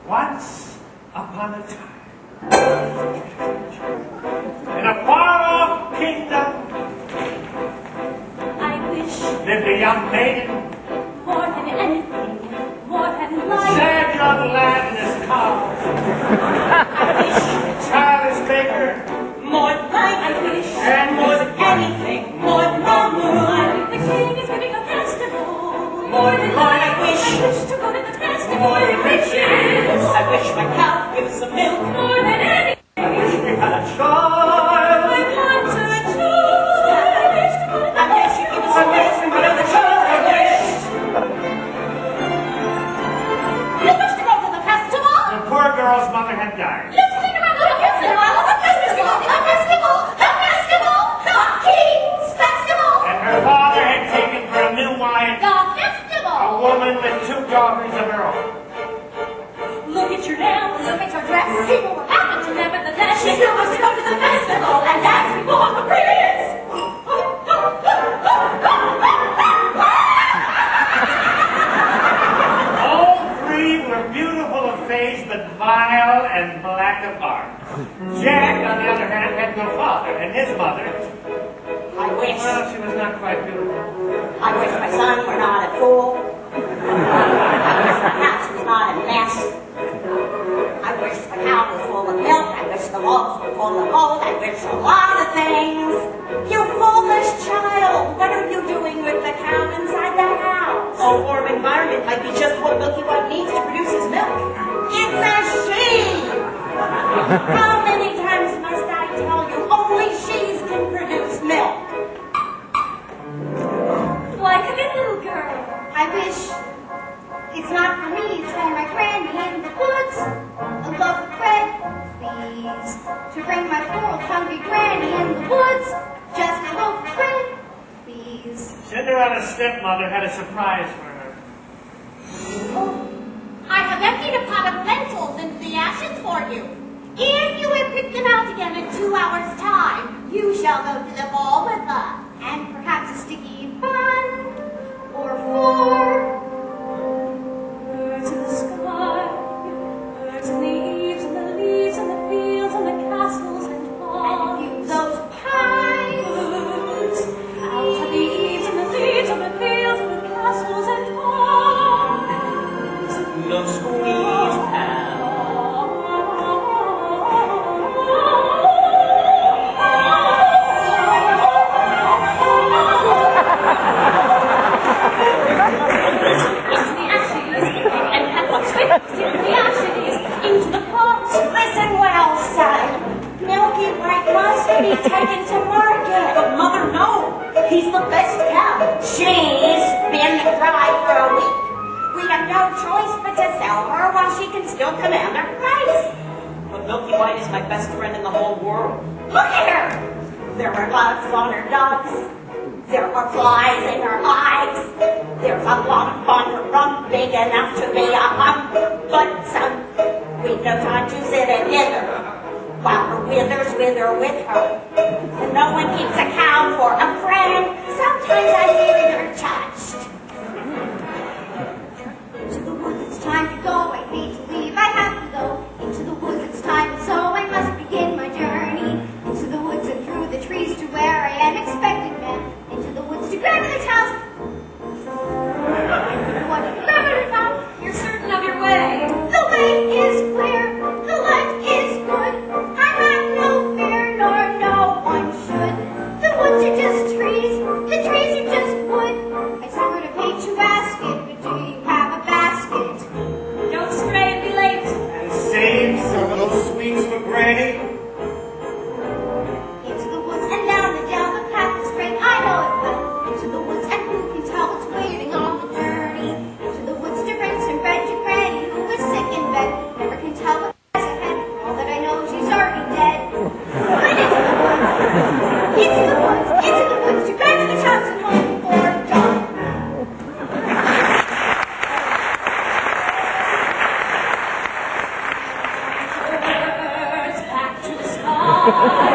Once upon a time, in a far-off kingdom, I wish lived a young maiden, more than anything, more than life. sad young lad in his car. I wish Childish baker, more than life. I wish and more than anything, more than the moon. The king is giving a festival. More than life. I wish to go to the festival. More than riches. I wish my cow gives some milk. More than anything. I wish we had a child. I want to choose. I wish to go to the festival. I wish we had a child. I wish. You wish to go to the festival? The poor girl's mother had died. Let's sing around the festival. The festival. The festival. The festival. The King's Festival. And her father had taken for a new wife The festival. a woman with 2 daughters of her own. Look at your nails, look at your dress. People will happen to nevertheless. She still wants to go to the festival and dance before the prince. All 3 were beautiful of face, but vile and black of heart. Jack, on the other hand, had no father, and his mother, I wish. well, she was not quite beautiful. I wish my son were not a fool. I wish my house was not a mess. I wish the cow was full of milk. I wish the walls were full of gold. I wish a lot of things. You foolish child! What are you doing with the cow inside the house? A warm environment might be just what Milky White needs to produce his milk. It's a she! How many times must I tell you only she's can produce milk? Why, come in, little girl. I wish it's not for me, it's for my granny in the woods. A loaf of bread, please. To bring my poor hungry granny in the woods. Just a loaf of bread, please. Cinderella's stepmother had a surprise for her. Oh, I have emptied a pot of lentils into the ashes for you. If you will pick them out again in 2 hours' time, you shall go to the ball with us. And perhaps a sticky bun, or 4 birds in the sky, birds in the eaves, and the leaves, and the fields, and the castles and farms. And those pines, birds out of the eaves, and the leaves, and the fields, and the castles and farms. No squeeze pal. Into the pot. Listen well, son. Milky White must be taken to market. But Mother, no. He's the best cow. She's been dry for a week. We have no choice but to sell her while she can still command her price. But Milky White is my best friend in the whole world. Look at her. There are bugs on her ducks. There are flies in her eyes. There's a lump on her rump big enough to be a hump. But son, we've no time to sit and hither while her withers wither with her. And no one keeps a cow for a friend. Sometimes I feel her touched. Into the woods, it's time to go. I need to leave, I have to go. Into the woods, it's time, and so I must begin my journey. Into the woods and through the trees to where I am expected man. Into the woods to grandmother's house. What, grandmother's house? You're certain of your way. The way is clear. The light is good. I have no fear, nor no one should. The woods are just trees. The trees are just wood. I sort of hate to ask it, but do you have a basket? Don't stray and be late. And save some little sweets for Granny. Into the woods and down the path is straight. I know it well. Into the woods, and who can tell what's waiting on the journey? Into the woods to bring some bread to Granny, who was sick in bed. Never can tell what lies ahead. All that I know, she's already dead. But into the woods to grandmother's house and home before dawn. Birds back to the sky,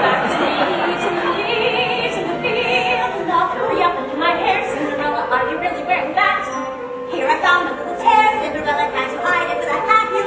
back to the leaves and the leaves and the fields, and I'll hurry up and do my hair. Cinderella, are you really wearing that? Here I found a little tear. Cinderella, can't you hide it? But I have you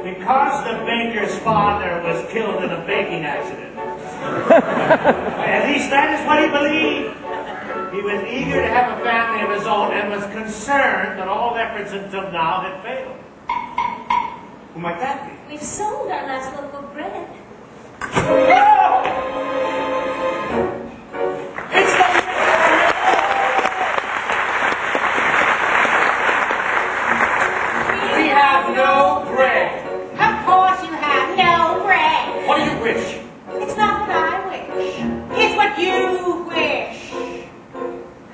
Because the baker's father was killed in a baking accident. At least that is what he believed. He was eager to have a family of his own and was concerned that all efforts until now had failed. Who might that be? We've sold our last loaf of bread. No! It's the... We have no bread. Of course you have no bread. What do you wish? It's not what I wish. It's what you wish.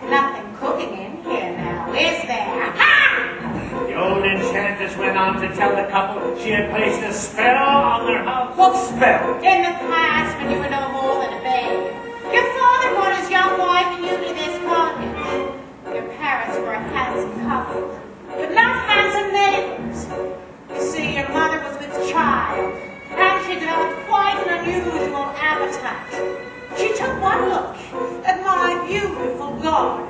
Nothing cooking in here now, is there? Ha! The old enchantress went on to tell the couple she had placed a spell on their house. What spell? In the past, when you were no more than a babe, your father brought his young wife and you to this cottage. Your parents were a handsome couple, but not handsome neighbors. You see, your mother was with child, and she developed quite an unusual appetite. She took one look at my beautiful garden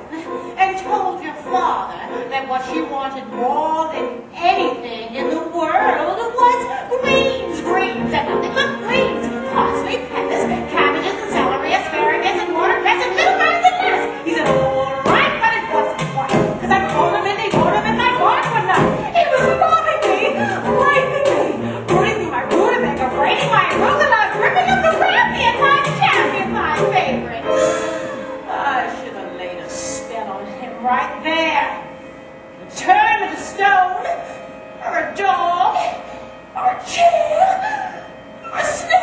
and told your father that what she wanted more than anything in the world was greens, and nothing but greens. Parsley, lettuce, cabbages, and celery, asparagus, and watercress, and little birds and nests. He said, all right, but it wasn't quite, because I told him and they told him in my garden one night. He was robbing me, raping me, putting through my rutabaga, braiding my arugula, ripping up the rampy and my champion, my favorite. I should have laid a spell on him right there. Turn him into stone, or a dog, or a chair, or a snake.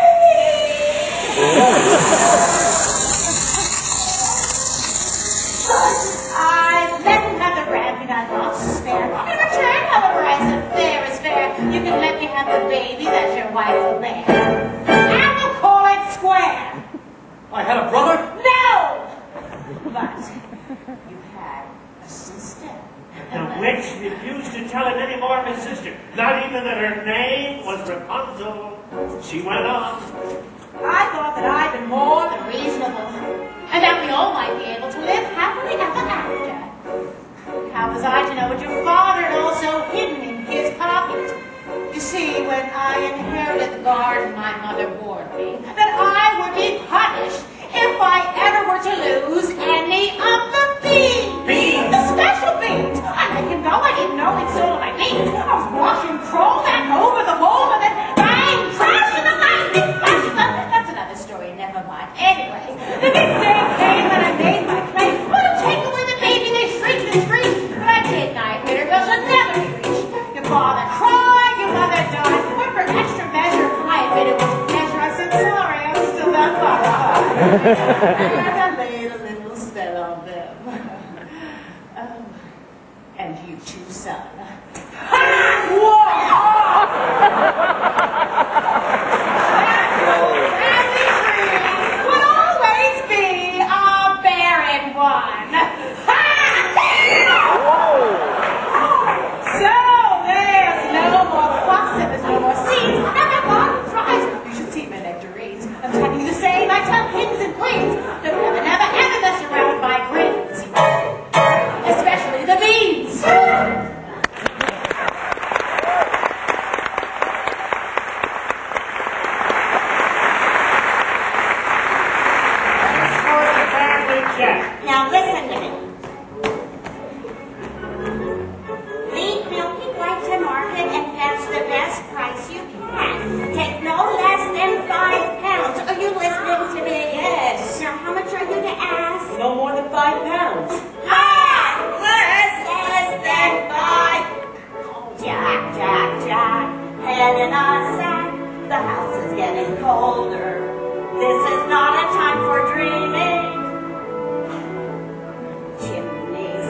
I let him have the rampant I lost to spare. In return, however, I said, fair is fair. You can let me have the baby that your wife will bear. And we'll call it square. I had a brother? No! But you had a sister. The witch refused to tell him any more of his sister, not even that her name was Rapunzel. She went on. I thought that I'd been more than reasonable, and that we all might be able to live happily ever after. How was I to know what your father had also hidden in his pocket? You see, when I inherited the garden my mother warned me that I would be punished if I ever were to lose any of the beans. Beans? The special beans. I let him go. I didn't know he'd stolen my beans. I was watching him crawl back over the wall and then bang, crash in the lightning flash. That's another story. Never mind. Anyway, the next day came and I made my claim. Oh, take away the baby. They shrieked and screamed. But I did not. Bitter girls should never be reached. Your father cried. Your mother died. But for extra measure, I admit it was a pleasure. I said, sorry, I'm still that far behind. And I laid a little spell on them. Oh, and you too, son. Family tree would always be a barren one. So there's no more fuss and there's no more seeds. And my garden thrives. You should see my nectarines. I'm telling you the same. I tell kings and queens. Don't never mess around with my greens. Especially the beans. Now listen to me. Lead milky white to market and fetch the best price you can. Take no less than 5 pounds. Are you listening to me? Yes. Now how much are you to ask? No more than 5 pounds. Less than 5. Oh, Jack. Head in a sack. The house is getting colder. This is not a time for dreaming. Chimneys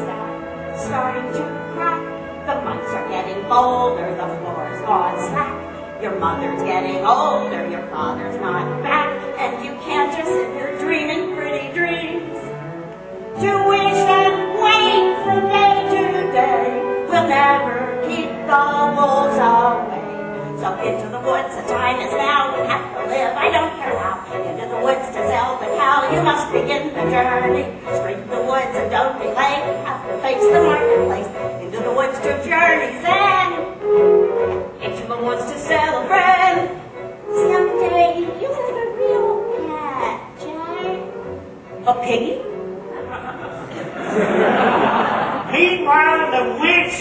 starting to crack. The mice are getting bolder. The floor's gone slack. Your mother's getting older. Your father's not back. And you can't just sit here dreaming pretty dreams. To wish and wait from day to day will never keep the wolves away. So into the woods, the time is now. We have to live, I don't care how. Into the woods to sell the you must begin the journey. Straight to the woods and don't delay. Have to face the marketplace. Into the woods to journey's end. Into the woods to celebrate. Someday you'll have a real cat, Jack. A piggy? Meanwhile, the witch,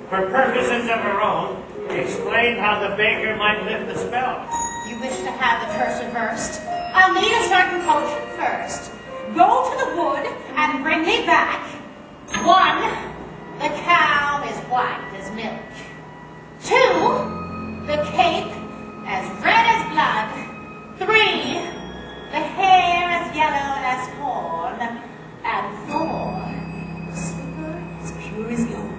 for purposes of her own, explained how the baker might lift the spell. You wish to have the curse reversed? I'll need a certain potion first. Go to the wood and bring me back. 1, the cow is white as milk. 2, the cake as red as blood. 3, the hair as yellow as corn. And 4, the slipper as pure as gold.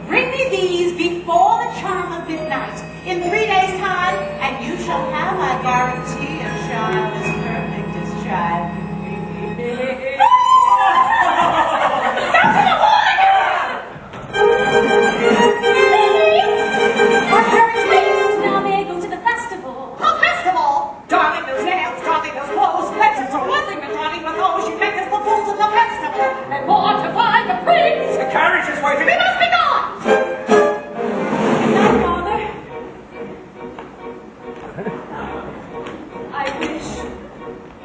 Bring me these before the charm of midnight, in 3 days' time, and you shall have my guarantee a child as perfect as child can be. Down to the wood! Our guarantees! Now may I go to the festival? A festival? Darling those nails, darling those clothes, legends are one thing, but darling with those, you make us the fools of the festival, and more to find the prince! The carriage is waiting. We must be gone!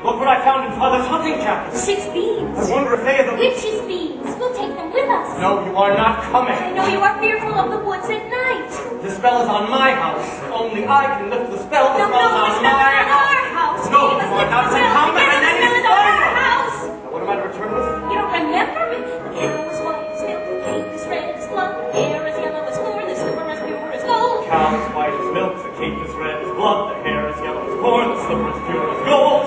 Look what I found in Father's hunting jacket. 6 beans. I wonder if they are the... Witches' beans. We'll take them with us. No, you are not coming. I know you are fearful of the woods at night. The spell is on my house. Only I can lift the spell. The No, spell is the on spell my is on our house. No, We must you are lift not the to spell come together. and The then spell it's is on our final. house. Now, what am I to return with? You don't remember it? The cow is white as milk, the cake is red as blood, the hair is yellow as corn, the slipper as pure as gold. The cow is white as milk, the cake is red as blood, the hair is yellow as corn, the slipper is pure as gold.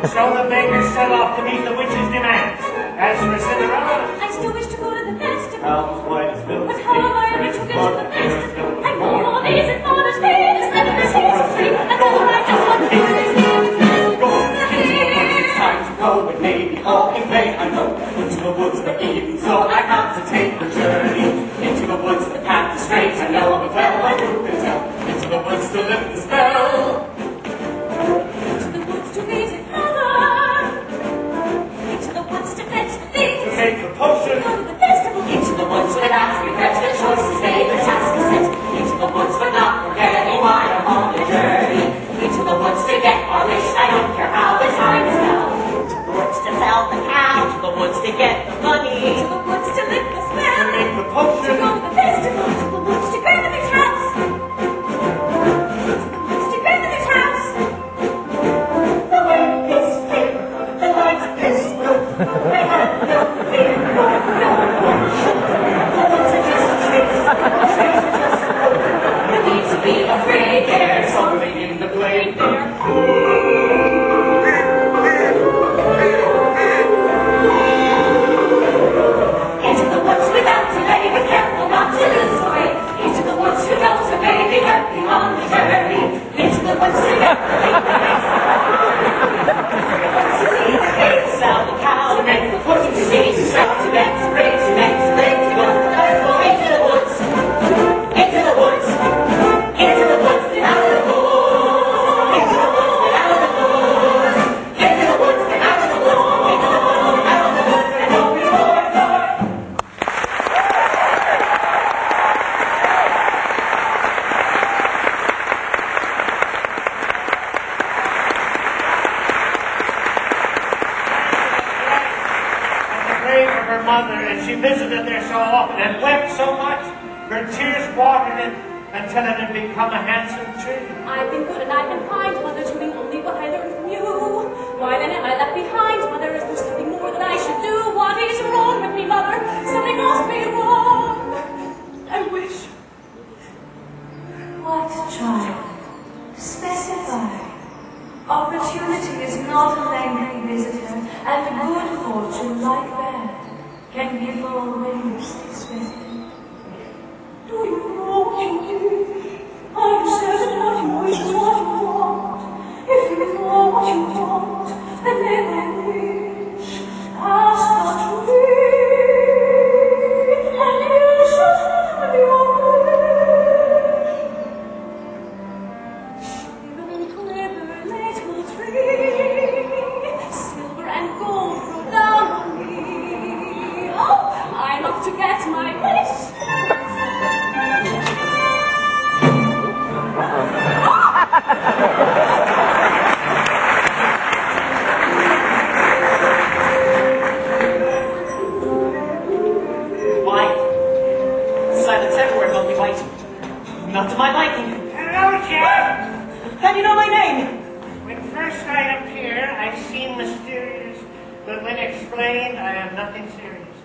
So the baker set off to meet the witch's demands. As for Cinderella, I still wish to go to the festival. Cow is white as milk, But the how cake am I is red to as get to blood, the the hair is festival? yellow I as know corn. all these and Father's pain is never the same as free. That's all I just want to do is live. Go into the woods, it's time to go. It may be all in vain, I know. Into the woods, but even so, I have to take the journey. Into the woods, the path is straight, I know, but well, I do can tell. Into the woods to lift the spell. Into the woods to visit mother. Into the woods to fetch the things. To make the potion. Go to the festival. Into the woods without regret, the choice is made, the task is set. Into the woods but not forgetting why I'm on the journey. Into the woods to get our wish, I don't care how the time is held. Into the woods to sell the cow. Into the woods to get the money. Into the woods to lift the spell. To make the potion. To go to the festival. To the woods to grandmother's house. To the woods to grandmother's house. The way is here, the light is blue. I have no fear, no worry. The woods are just trees, the trees are just wood. You need to be afraid, there's something in the blade there. Into the woods without delay, be careful not to lose the way. Into the woods who knows the way, be working on the journey. Into the woods to get the race. To see the hay, to sell the cow, to make the push, to see, to sell, to get the race, to make the lake, to go to the festival. Into the woods, into the woods, into the woods and out of the woods, into the woods and out of the woods, into the woods and out of the woods, into the woods and out of the woods, and open the door. prayed for her mother, and she visited there so often and wept so much, her tears watered it until it had become a handsome tree. I've been good and I've been kind, Mother, doing only what I learned from you. Why then am I left behind, Mother? Is there something more that I should do? What is wrong with me, Mother? Something must be wrong. I wish. What, child? Specify. Opportunity is not a lengthy visitor, and good fortune, like bad, can give always expected. Do you know what you wish? I've said what you wish is what you want. If you know what you want, then never wish. Ask not to be, and you shall have your wish. Even in clever little tree, seem mysterious, but when explained, I am nothing serious.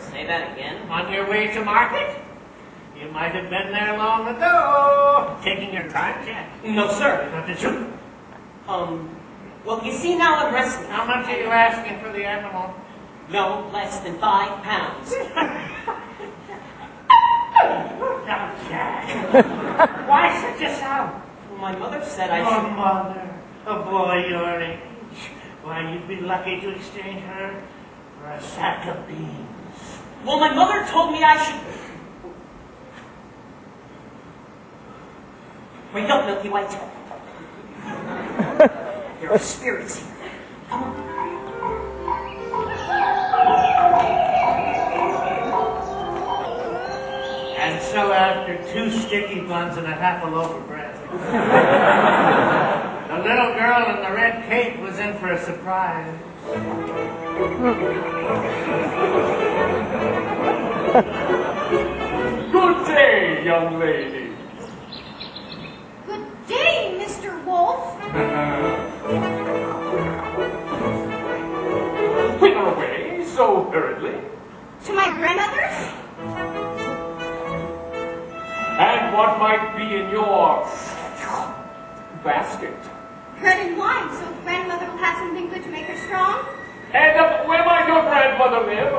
Say that again. On your way to market? You might have been there long ago. Taking your time, Jack. No, sir. Not the truth. Well, you see, now I'm restless. How much are you asking for the animal? No, less than 5 pounds. Now, Jack. Why such a sound? My mother said I Your should... mother, a boy your age. Why, you'd be lucky to exchange her for a sack of beans. Well, my mother told me I should... Wake up, Milky White. There are spirits here. Come on. And so after 2 sticky buns and a half a loaf of bread, the little girl in the red cape was in for a surprise. Good day, young lady. Good day, Mr. Wolf. Whither away so hurriedly? To my grandmother's? And what might be in your basket? Bread and wine, so grandmother will have something good to make her strong. And where might your grandmother live?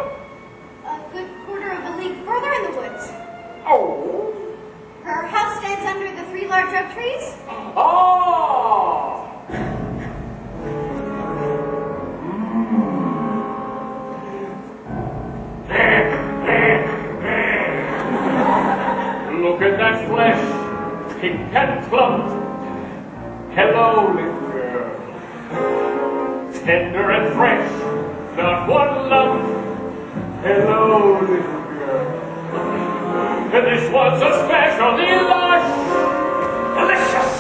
A good quarter of a league further in the woods. Oh. Her house stands under the 3 large oak trees. Ah. Look at that flesh, pink and plump. Hello, little girl. Tender and fresh, not one lump. Hello, little girl. And this one's especially lush. Delicious.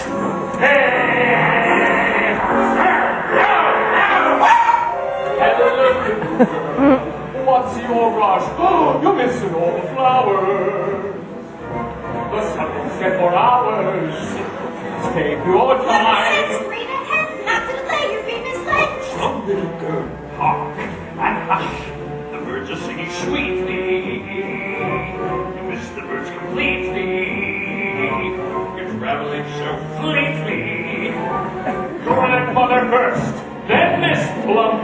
Hello, little girl. What's your rush? Oh, you're missing all the flowers. The sun is set for hours. Take your time. Read ahead, not to delay, you're being misled. Some little girl, hark and hush. The birds are singing sweetly. You miss the birds completely. You're traveling so fleetly. Grandmother first, then Miss Plump.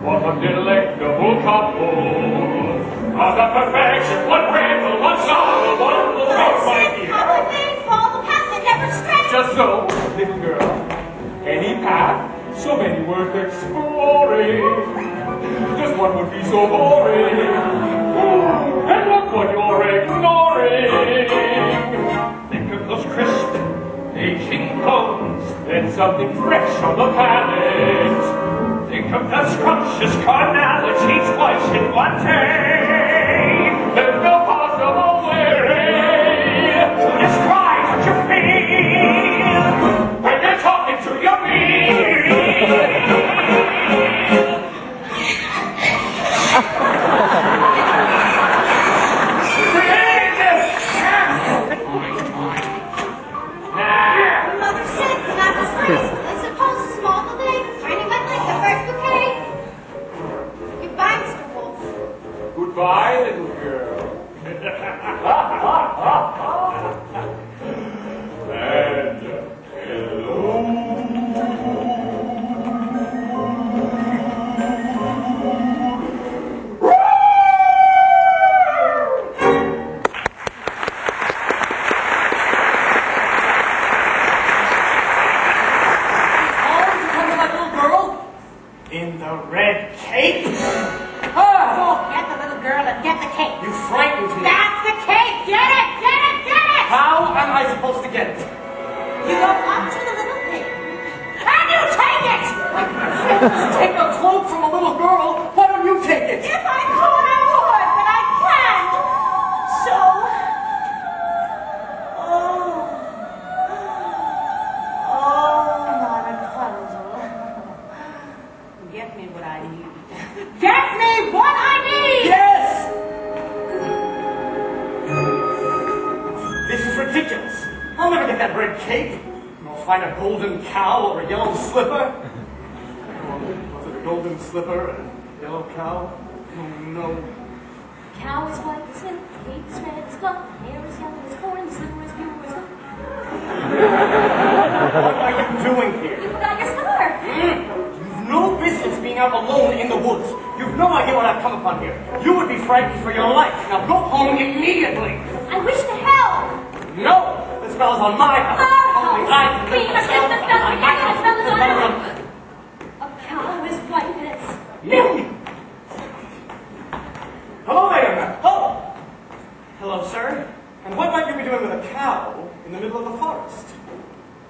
What a delectable couple. Of the perfection, one grateful, one sorrow, one will make my dear. Public name, follow the path that never strays. Just so, little girl. Any path, so many worth exploring. Just one would be so boring. Ooh, and look what you're ignoring. Think of those crisp, aging bones, then something fresh on the palate. Think of the scrumptious carnality twice in one day. There's no possible way to describe what you feel when you're talking to your meal. Mother said not to stress. I suppose a small delay, finding my like the first bouquet. Goodbye, Mr. Wolf. Goodbye, little girl. And hello. In the red cape? Oh, get the little girl and get the cake. You frightened me. That's the cake. Get it, get it, get it. How am I supposed to get it? You go up to the little pig and you take it. Take a cloak from a little girl. Why don't you take it? If I could, I would, but I can't. So, Rapunzel, get me what I need. Get me what I need. Yes! This is ridiculous. I'll never get that red cape. No find a golden cow or a yellow slipper? Was it a golden slipper and a yellow cow? Oh, no. Cow is white as milk, cake is red as blood, hair is yellow as corn, slipper is pure as milk. What are you doing here? You forgot your slipper! You've no business being out alone in the woods. You've no idea what I've come upon here. You would be frightened for your life. Now go home immediately. I wish to help! No! The spell is on my house. Only I can Please, the spell on my house. The spell is on... A cow is white as milk. Hello there, young man. Oh! Hello, sir. And what might you be doing with a cow in the middle of the forest?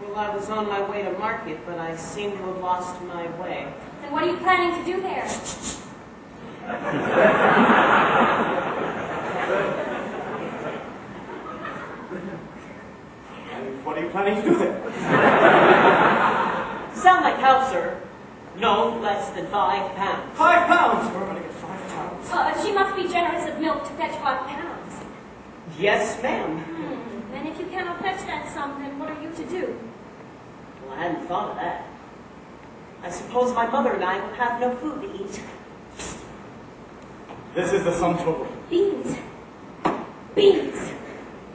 Well, I was on my way to market, but I seem to have lost my way. And what are you planning to do there? And what are you planning to do there? Sound like cow, sir. No less than 5 pounds. 5 pounds! Where am I going to get 5 pounds? She must be generous of milk to fetch 5 pounds. Yes, ma'am. And if you cannot fetch that sum, then what are you to do? Well, I hadn't thought of that. I suppose my mother and I will have no food to eat. This is the sum total. Beans. Beans.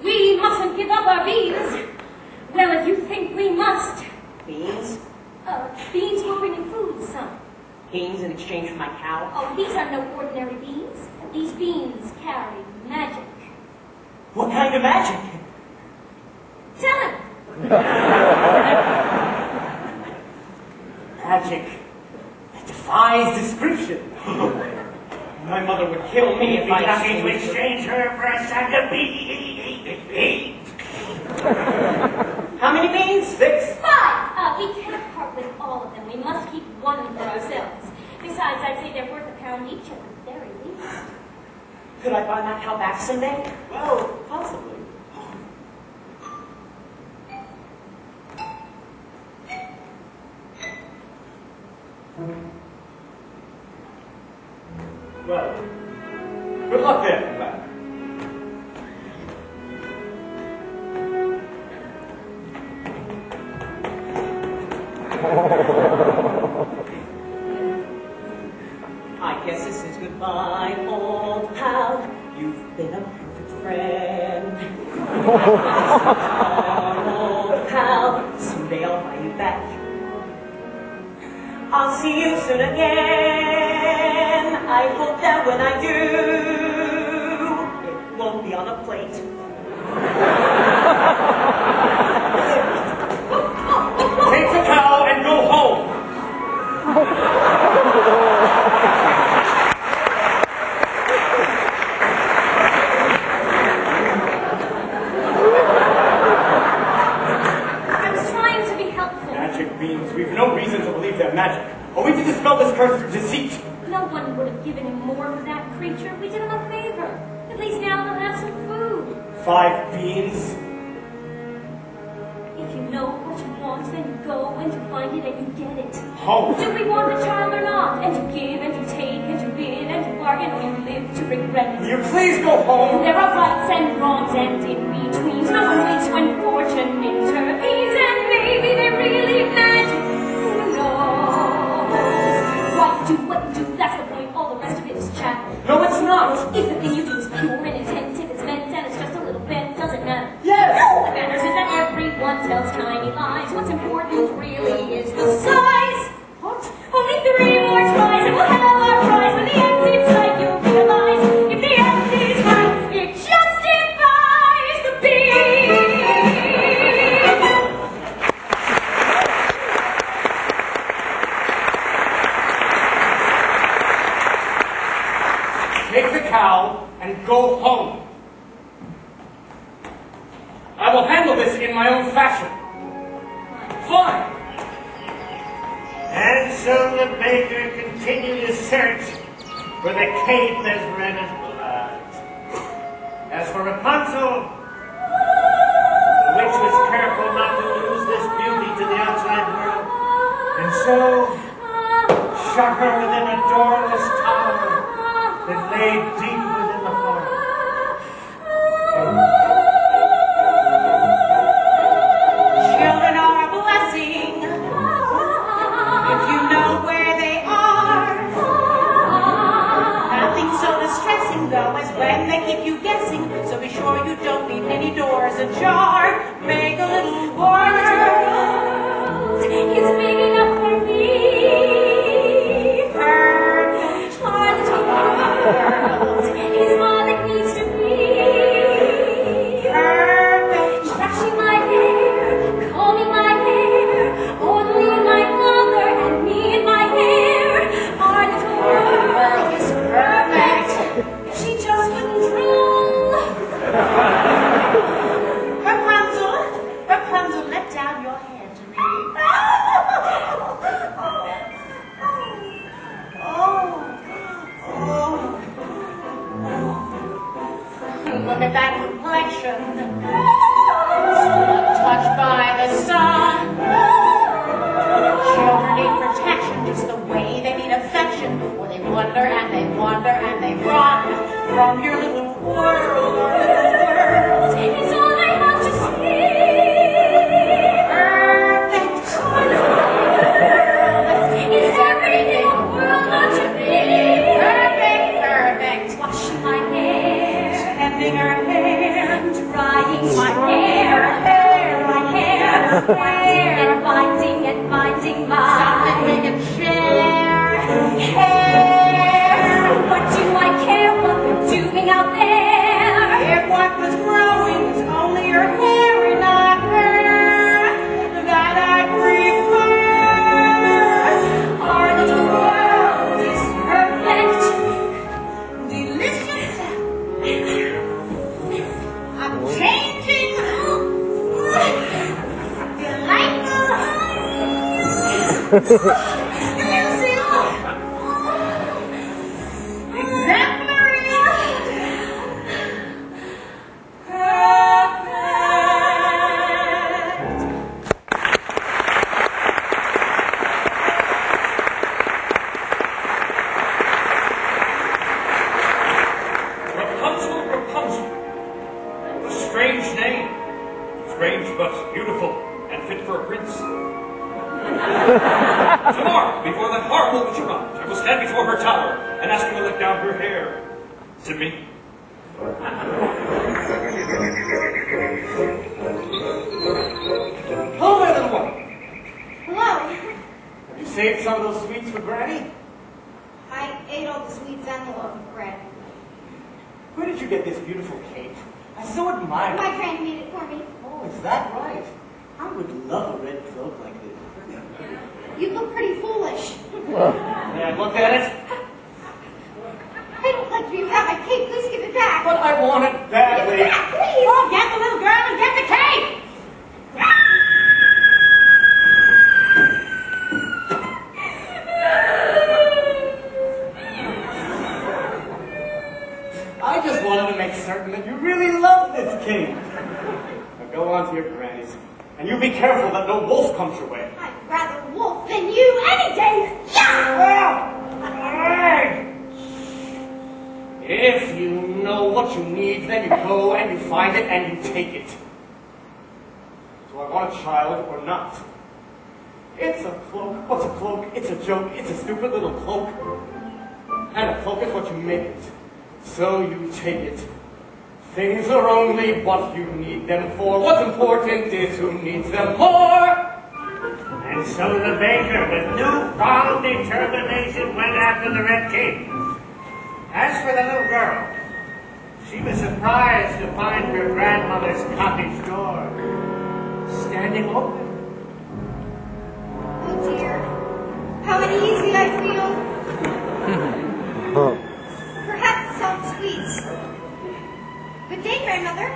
We mustn't give up our beans. Well, if you think we must. Beans? Beans will bring you food, son. Beans in exchange for my cow? Oh, these are no ordinary beans. These beans carry magic. What kind of magic? Tell him. Magic that defies description. My mother would kill me if I asked her to exchange her for a sack of beans. How many beans? 6. 5. We can't part with all of them. We must keep one for ourselves. Besides, I'd say they're worth a pound each at the very least. Could I buy my cow back someday? Well, possibly. Well, good luck there, man. I guess this is goodbye, old pal. You've been a perfect friend. Old pal, someday I'll buy you back. I'll see you soon again. I hope that when I do, it won't be on a plate. Take the cow and go home. I was trying to be helpful. Magic beans. We've no reason to believe they're magic. Are we to dispel this curse through deceit? No one would have given him more for that creature. We did him a favor. At least now they'll have some food. 5 beans? If you know what you want, then you go and you find it and you get it. Home. Do we want the child or not? And you give and you take and you bid and you bargain or you live to regret Will it. you please go home? There are rights and wrongs and in-betweens. No one waits when fortune intervenes. And maybe they're really magic. Who knows? What you do, what you do, that's the point. All the rest of it is chat. No, it's not. If the thing you do is pure and intent, if it's meant and it's just a little bit, doesn't matter. Yes. No, what matters is that everyone tells tiny lies. What's important really is the size. What? Only 3 more tries and we'll have our prize. When the end seems like you'll realize, if the end is right, it justifies the beat. Take the cow and go home. I will handle this in my own fashion. Fine. And so the baker continued his search for the cape as red as blood. As for Rapunzel, the witch was careful not to lose this beauty to the outside world, and so shut her within a doorless tower that lay deep within the forest. Children are a blessing. always when they keep you guessing, so be sure you don't leave any doors ajar. Make a little world. It's big enough for me. Perfect. Our little world is all it needs to be. Perfect. Brushing my hair, combing my hair, only my mother and me and my hair. Our little world is perfect. If she just wouldn't drool. Rapunzel, let down your hand to me. Look at that complexion. Touched by the sun. Children need protection just the way they need affection. Or they wonder and they wander and they run from your little world, our little world. It's all I have to say. Perfect. It's everything a world ought to be. Perfect. Washing my hair, Tending her hair. drying my hair, my hair, winding and binding my Something we can share. Hair. What do I care what they're doing out there? If what was growing was only your hair and not her, that I'd prefer. Our little world is perfect. Delicious. I'm changing. Delightful. Exemplary. Perfect. Rapunzel, Rapunzel. A strange name. Strange but beautiful and fit for a prince. Tomorrow, before that horrible witch arrives, I will stand before her tower and ask her to let down her hair to me. Hello there, little one. Hello. Have you saved some of those sweets for Granny? I ate all the sweets and the loaf of bread. Where did you get this beautiful cake? I so admire My it. friend made it for me. Oh, is that right? I would love a red cloak like this. You look pretty foolish. May I look at it? I don't like you have my cake. Please give it back. But I want it badly. Give it back, please. Oh, get the little girl and get the cake. I just wanted to make certain that you really love this cake. Now go on to your granny's. And you be careful that no wolf comes your way. I'd rather wolf than you any day. Yeah! If you know what you need, then you go and you find it and you take it. Do I want a child or not? It's a cloak. What's a cloak? It's a joke. It's a stupid little cloak. And a cloak is what you make it. So you take it. Things are only what you need them for. What's important is who needs them more. And so the baker, with newfound determination, went after the red cake. As for the little girl, she was surprised to find her grandmother's cottage door standing open. Oh dear. How uneasy I feel. Perhaps some sweets. Good day, grandmother.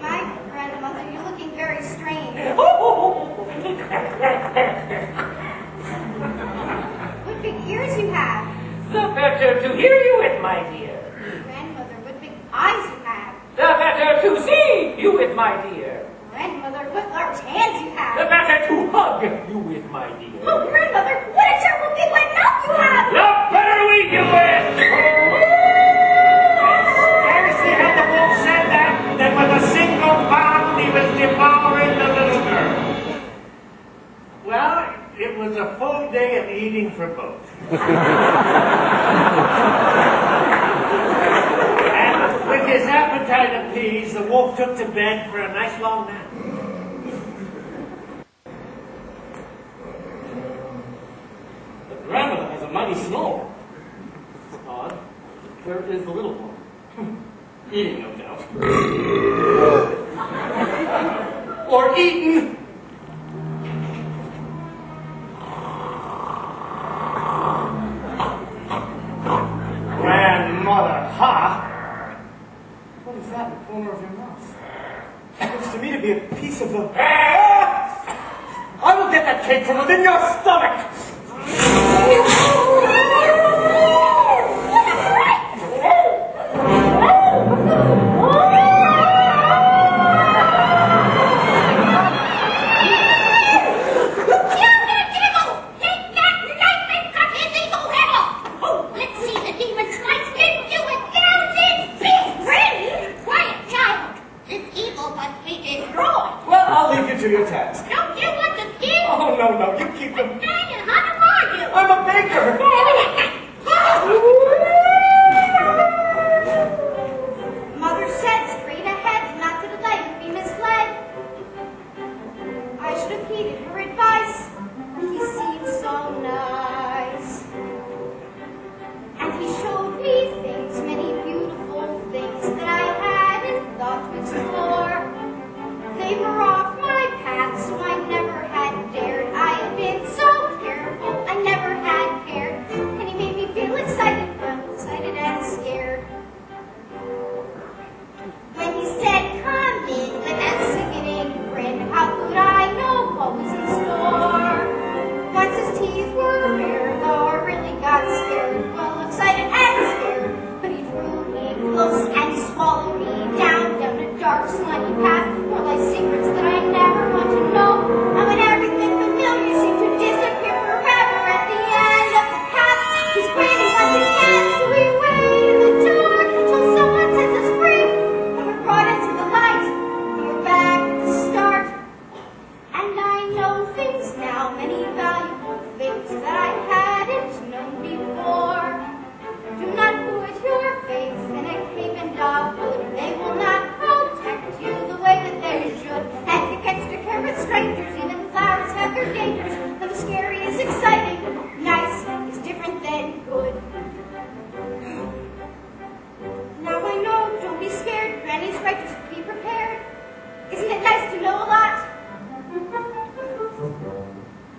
My grandmother, you're looking very strange. What big ears you have. The better to hear you with, my dear. Grandmother, what big eyes you have. The better to see you with, my dear. Grandmother, what large hands you The have. better to hug you with, my dear. Oh, grandmother, what a terrible big white mouth you have. The better we do it! Scarcely had the wolf said that with a single bound he was devouring the little girl. Well, it was a full day of eating for both. And with his appetite appeased, the wolf took to bed for a nice long nap. The grandmother has a mighty snore. Odd. Where is the little one? Eating, no doubt. Or eaten. Grandmother, ha! What is that in the corner of your mouth? Looks to me to be a piece of the... I will get that cake from within your stomach! To your task. Don't you want the skin? Oh, no, you keep them. Dang, how are you? I'm a baker. Mother said straight ahead, not to the left, be misled. I should have heeded her advice. He seemed so nice. And he showed me things, many beautiful things that I hadn't thought to explore. They were off my path, so I never had dared. I had been so careful, I never had cared. And he made me feel excited, well, excited and scared. When he said, come in, with that sickening grin, how could I know what was in store? Once his teeth were bare, though I really got scared. Well, excited and scared, but he drew me close and he swallowed me down a dark, slimy path. Like secrets that I never want to know. And when everything familiar seemed to disappear forever at the end of the path, his granny was again, so we waited in the dark until someone sets us free. And we're brought into the light. We're back at the start. And I know things now, many valuable things that I hadn't known before. Do not put your faith in a cape and dogwood. They will not protect you the way that they should. And you catch to care with strangers, even flowers have their dangers. Though the scary is exciting, nice is different than good. Now I know, don't be scared. Granny's right, just be prepared. Isn't it nice to know a lot?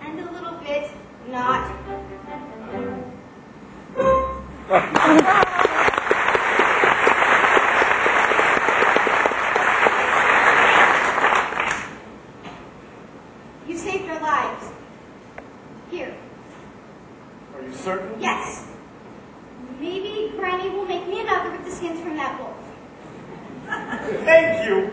And a little bit not. You saved our lives. Here. Are you certain? Yes. Maybe Granny will make me another with the skins from that wolf. Thank you.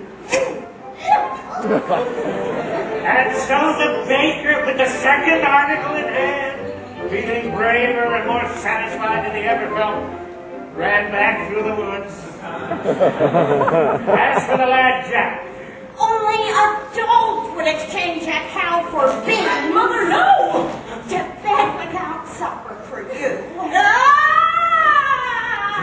And so the baker, with the second article in hand, feeling braver and more satisfied than he ever felt, ran back through the woods. As for the lad Jack, Only adults would exchange a cow for beans. Mother, no! To bed without supper for you.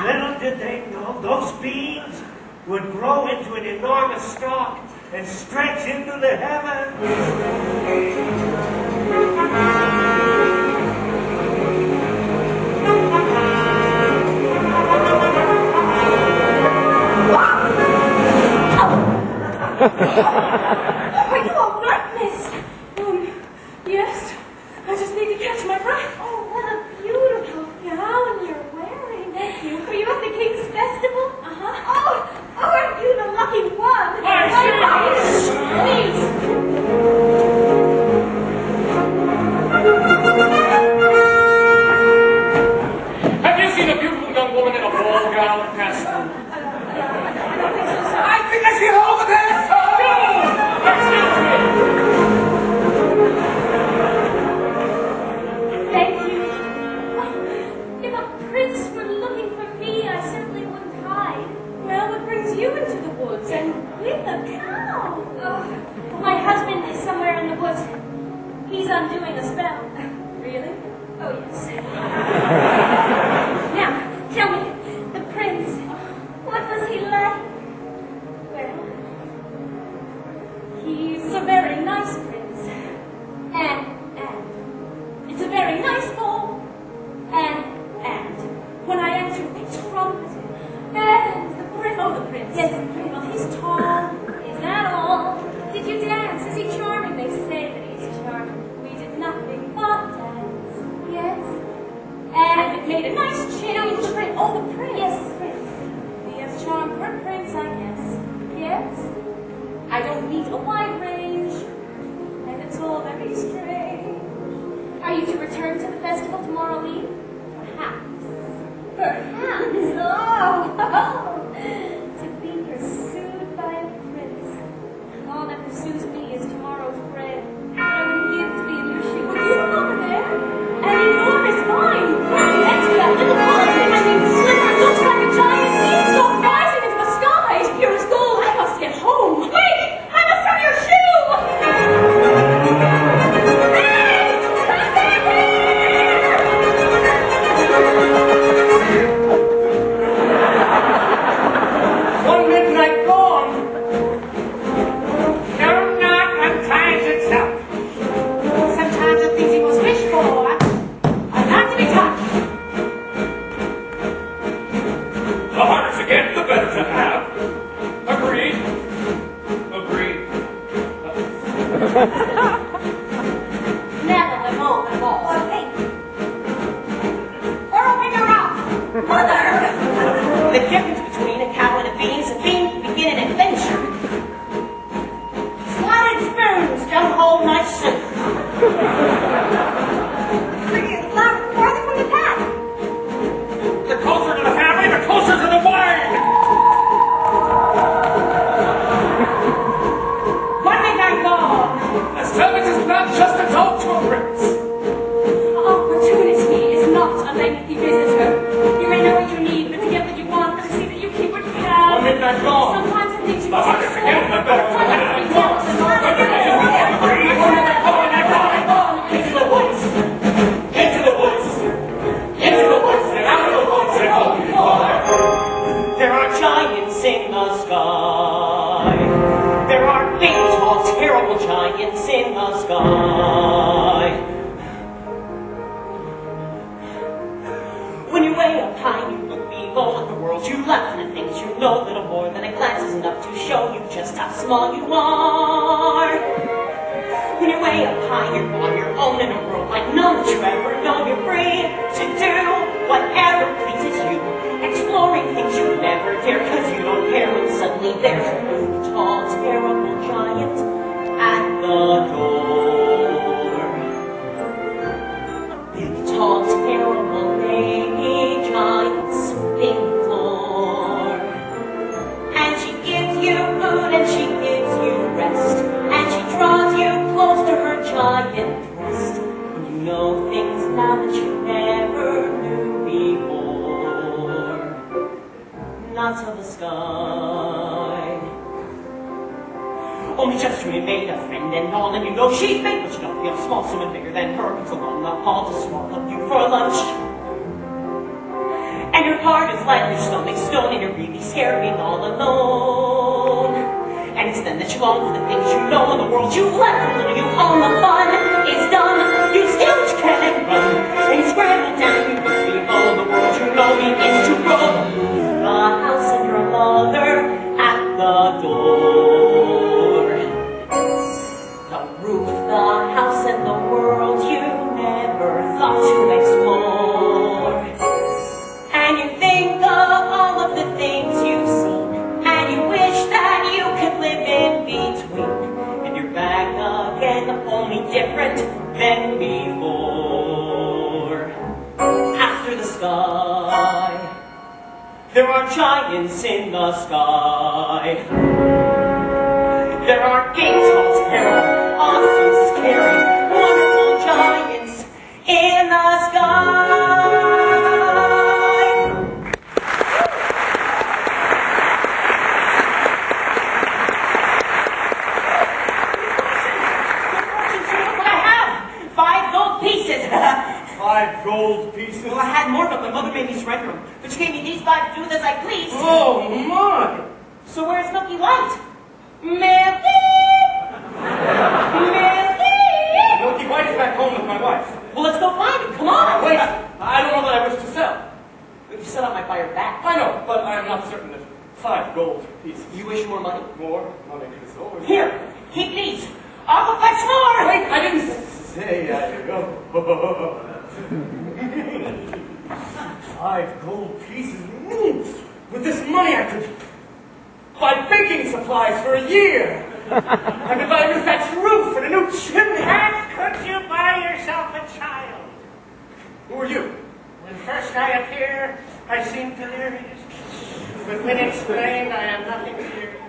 little did they know those beans would grow into an enormous stalk and stretch into the heavens. Are you all right, miss? Yes. I just need to catch my breath. Oh, what a beautiful gown you're wearing. Thank you. Are you at the King's Festival? Oh, aren't you the lucky one? Please. Have you seen a beautiful young woman in a ball gown pass through? I don't think so, sir. I think I see her over there, sir! Excuse me! Thank you. If a prince were looking for me, I simply wouldn't hide. Well, what brings you into the woods and with a cow? My husband is somewhere in the woods. He's undoing a spell. Really? Oh, yes. the festival tomorrow eve? Perhaps. Perhaps. Oh! To be pursued by a prince. All that pursues me is tomorrow's bread. What I would give to be in your shoes. Were you over there? An enormous vine. Next to that little mountain. I mean, Sliver looks like a giant beanstalk rising into the sky. It's pure as gold. I must get home. Wait! I must have your shoe! One midnight gone. No knot unties itself. Sometimes the things you must wish for are not to be touched. The harder to get, the better to have. Agreed. Agreed. Never the mold of all. Or open your mouth. Mother! The difference between a cow and a bean is a bean can begin an adventure. Slotted spoons don't hold much soup. Farther from the path. The closer to the family, the closer to the wine! One midnight gone. The service is not just a talk to a prince. Opportunity is not a lengthy visitor. You may know what you need, but to get what you want, but to see that you keep what you have. One midnight gone. Sometimes the things you The harder to get, the better to have. Into the woods. Into the woods. Into the woods and out of the woods and home before. There are giants in the sky. There are big, tall, terrible giants in the sky. When you way up high, you look below at the world you left and the things you know. Little more than a glance is enough to show you just how small you are. When you're way up high, you're on your own in a world like none that you ever know. You're free to do whatever pleases you, exploring things you never dare, cause you don't care when suddenly there's a big, tall, terrible giant at the door. Big, tall, terrible lady giant sweeping the floor. And she gives you food and she gives you rest, and she draws you close to her giant breast. And you know things now that you never knew before. Not of the sky. Only just when you made a friend and all, and you know she's big, but you don't feel small. Someone bigger than her comes along the hall to swallow you for lunch. And your heart is like your stomach stone, and you're really scared being all alone. And it's then that you long for the things you know in the world you've left. And little you own the fun is done. You still can't run, and you scramble down. You look below the world you know begins to grow. The house and your mother at the door. The roof, the house, and the world you never thought to explore. And you think of all of the things you've seen, and you wish that you could live in between. And you're back again, only different than before. After the sky, there are giants in the sky. There are big, tall, terrible, awesome, scary, wonderful giants in the sky. Gold pieces. Well, I had more, but my mother made me surrender them. But she gave me these five to do as I pleased. Oh, my! So where's Milky White? Milky! Milky! Milky White is back home with my wife. Well, let's go find him. Come on! Wait, I don't know that I wish to sell. If you sell, I might buy her back. I know, but I am not certain that 5 gold pieces. You wish more money? More money is always... Here, keep these. I'll go fetch more! Wait, I didn't say I go. 5 gold pieces. With this money I could buy baking supplies for a year. I could buy a new thatched roof and a new chimney. And could you buy yourself a child? Who are you? When first I appear, I seem delirious. But when explained, I am nothing serious.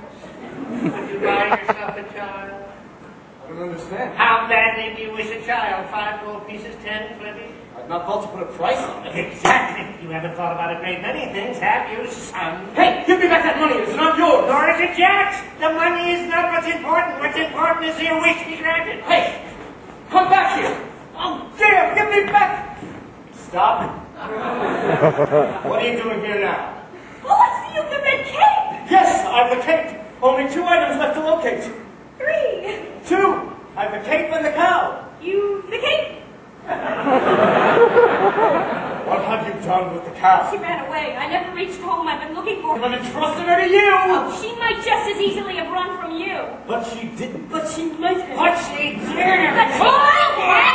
Would you buy yourself a child? I don't understand. How badly do you wish a child? 5 gold pieces, 10, 20? I've not thought to put a price on it. Exactly. You haven't thought about a great many things, have you, son? Hey, give me back that money. It's not yours. Nor is it Jack's. The money is not what's important. What's important is your wish to be granted. Hey, come back here. Oh, damn, give me back. Stop. What are you doing here now? Oh, I see you've the red cape! Yes, I've the cape. Only 2 items left to locate. 3. 2. I've the cape and the cow. You the cape? What have you done with the cow? She ran away. I never reached home. I've been looking for her. I've entrusted her to you. Oh, she might just as easily have run from you. But she didn't. But she might have. But she did. But she might have.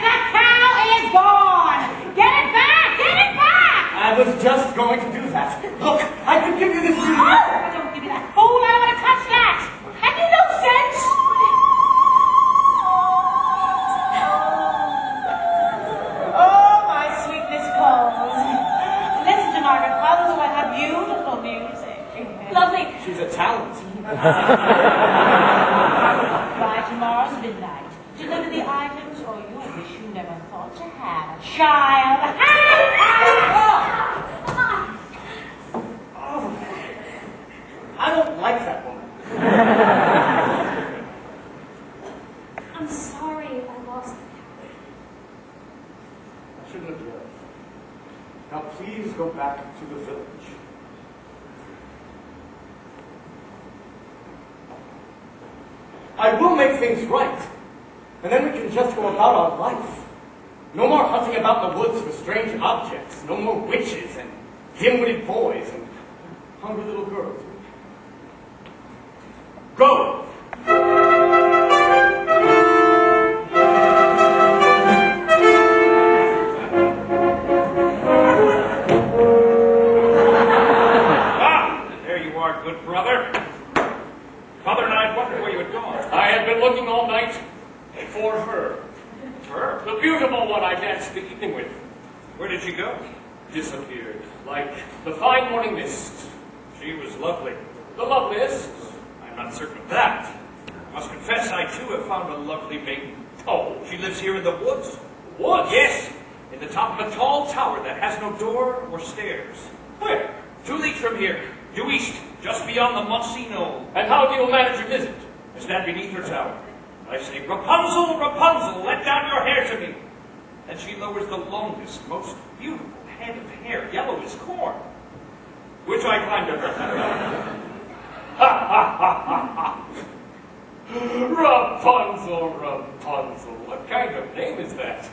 The cow is gone! Get it back! Get it back! I was just going to do that. Look, I could give you this. Oh! Don't give me that fool! I want to touch that! Have you no sense? Oh, my sweet Miss Coles. Listen to Margaret Rapunzel and her beautiful music. Lovely. She's a talent. By tomorrow's midnight, deliver the items or you'll wish you never thought to have a child. Oh, I don't like that woman. I'm sorry I lost the I shouldn't have yelled. Now please go back to the village. I will make things right, and then we can just go about our life. No more hunting about the woods for strange objects. No more witches and dim-witted boys and hungry little girls. Go! There you are, good brother. Father and I had wondered where you had gone. I had been looking all night for her. Her? The beautiful one I danced the evening with. Where did she go? Disappeared, like the fine morning mist. She was lovely. The loveliest? I'm not certain of that. I must confess I too have found a lovely maiden. Oh, she lives here in the woods? Woods? Yes, in the top of a tall tower that has no door or stairs. Where? 2 leagues from here, due east, just beyond the mossy knoll. And how do you manage your visit? I stand beneath her tower. I say, Rapunzel, Rapunzel, let down your hair to me. And she lowers the longest, most beautiful head of hair, yellow as corn, which I climb to her. Ha ha ha ha ha! Rapunzel, Rapunzel, what kind of name is that?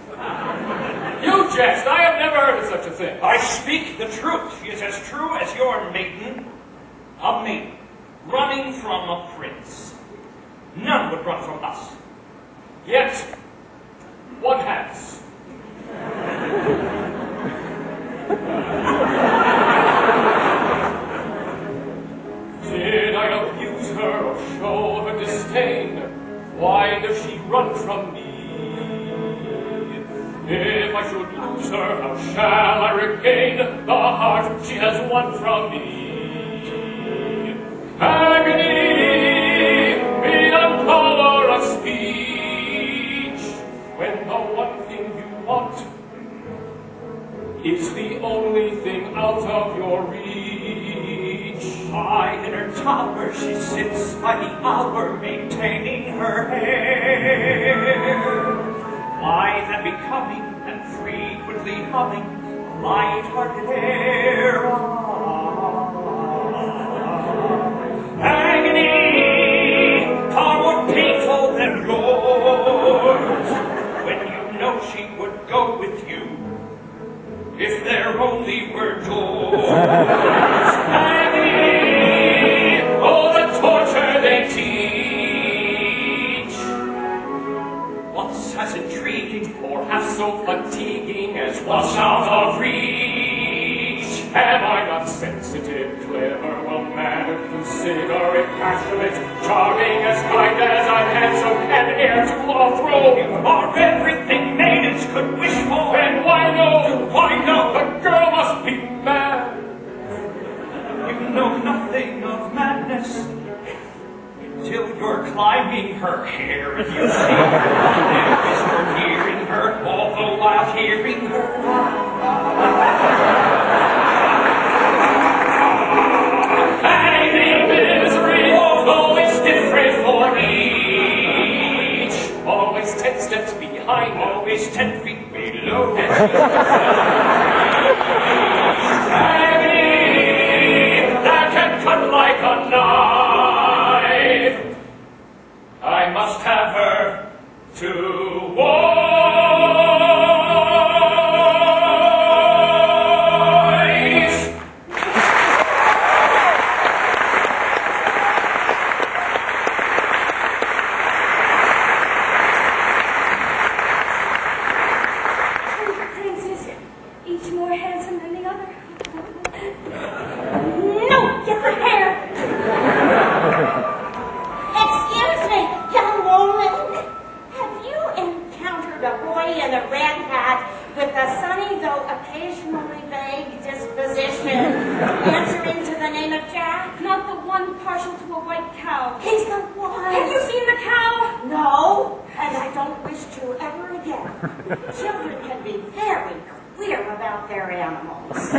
You jest, I have never heard of such a thing. I speak the truth. She is as true as your maiden, a maiden, running from a prince. None would run from us. Yet, one has. Did I abuse her or show her disdain? Why does she run from me? If I should lose her, how shall I regain the heart she has won from me? Agony, beyond color of speech, when the one thing you want is the only thing out of your reach. High in her tower she sits by the hour, maintaining her hair. Lithe and becoming, and frequently humming a light-hearted air. Agony, far more painful than yours, when you know she would go with you, if there only were doors. Agony, oh, the torture they teach. What's as intriguing or half so fatiguing as what's out of reach? Am I not sensitive, clever, well-mannered, considerate, passionate, charming, as kind as I'm handsome, and heir to a throne? You are everything maidens could wish for. And why no her hair, and you see her hearing her, although while hearing her. I may misery, although it's different for each. Always 10 steps behind, always 10 feet below. That can cut like a knife. I must have her to wife. Princes, each more handsome than the other. No, get the hair! Excuse me, young woman. Have you encountered a boy in a red hat with a sunny though occasionally vague disposition, answering to the name of Jack? Not the one partial to a white cow. He's the one. Have you seen the cow? No, and I don't wish to ever again. Children can be very queer about their animals.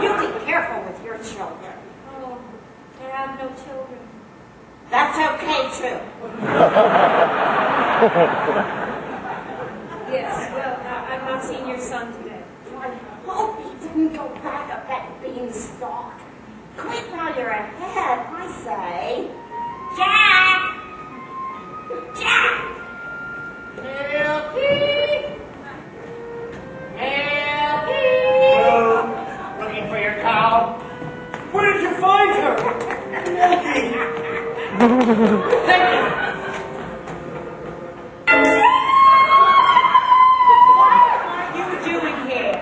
You be careful with your children. Oh, I have no children. That's okay, too. Yes, well, I've not seen your son today. I hope he didn't go back up that beanstalk. Quick while you're ahead, I say. Jack! Jack! Milky! Milky! Looking for your cow? Where did you find her? Milky! Thank you. What are you doing here?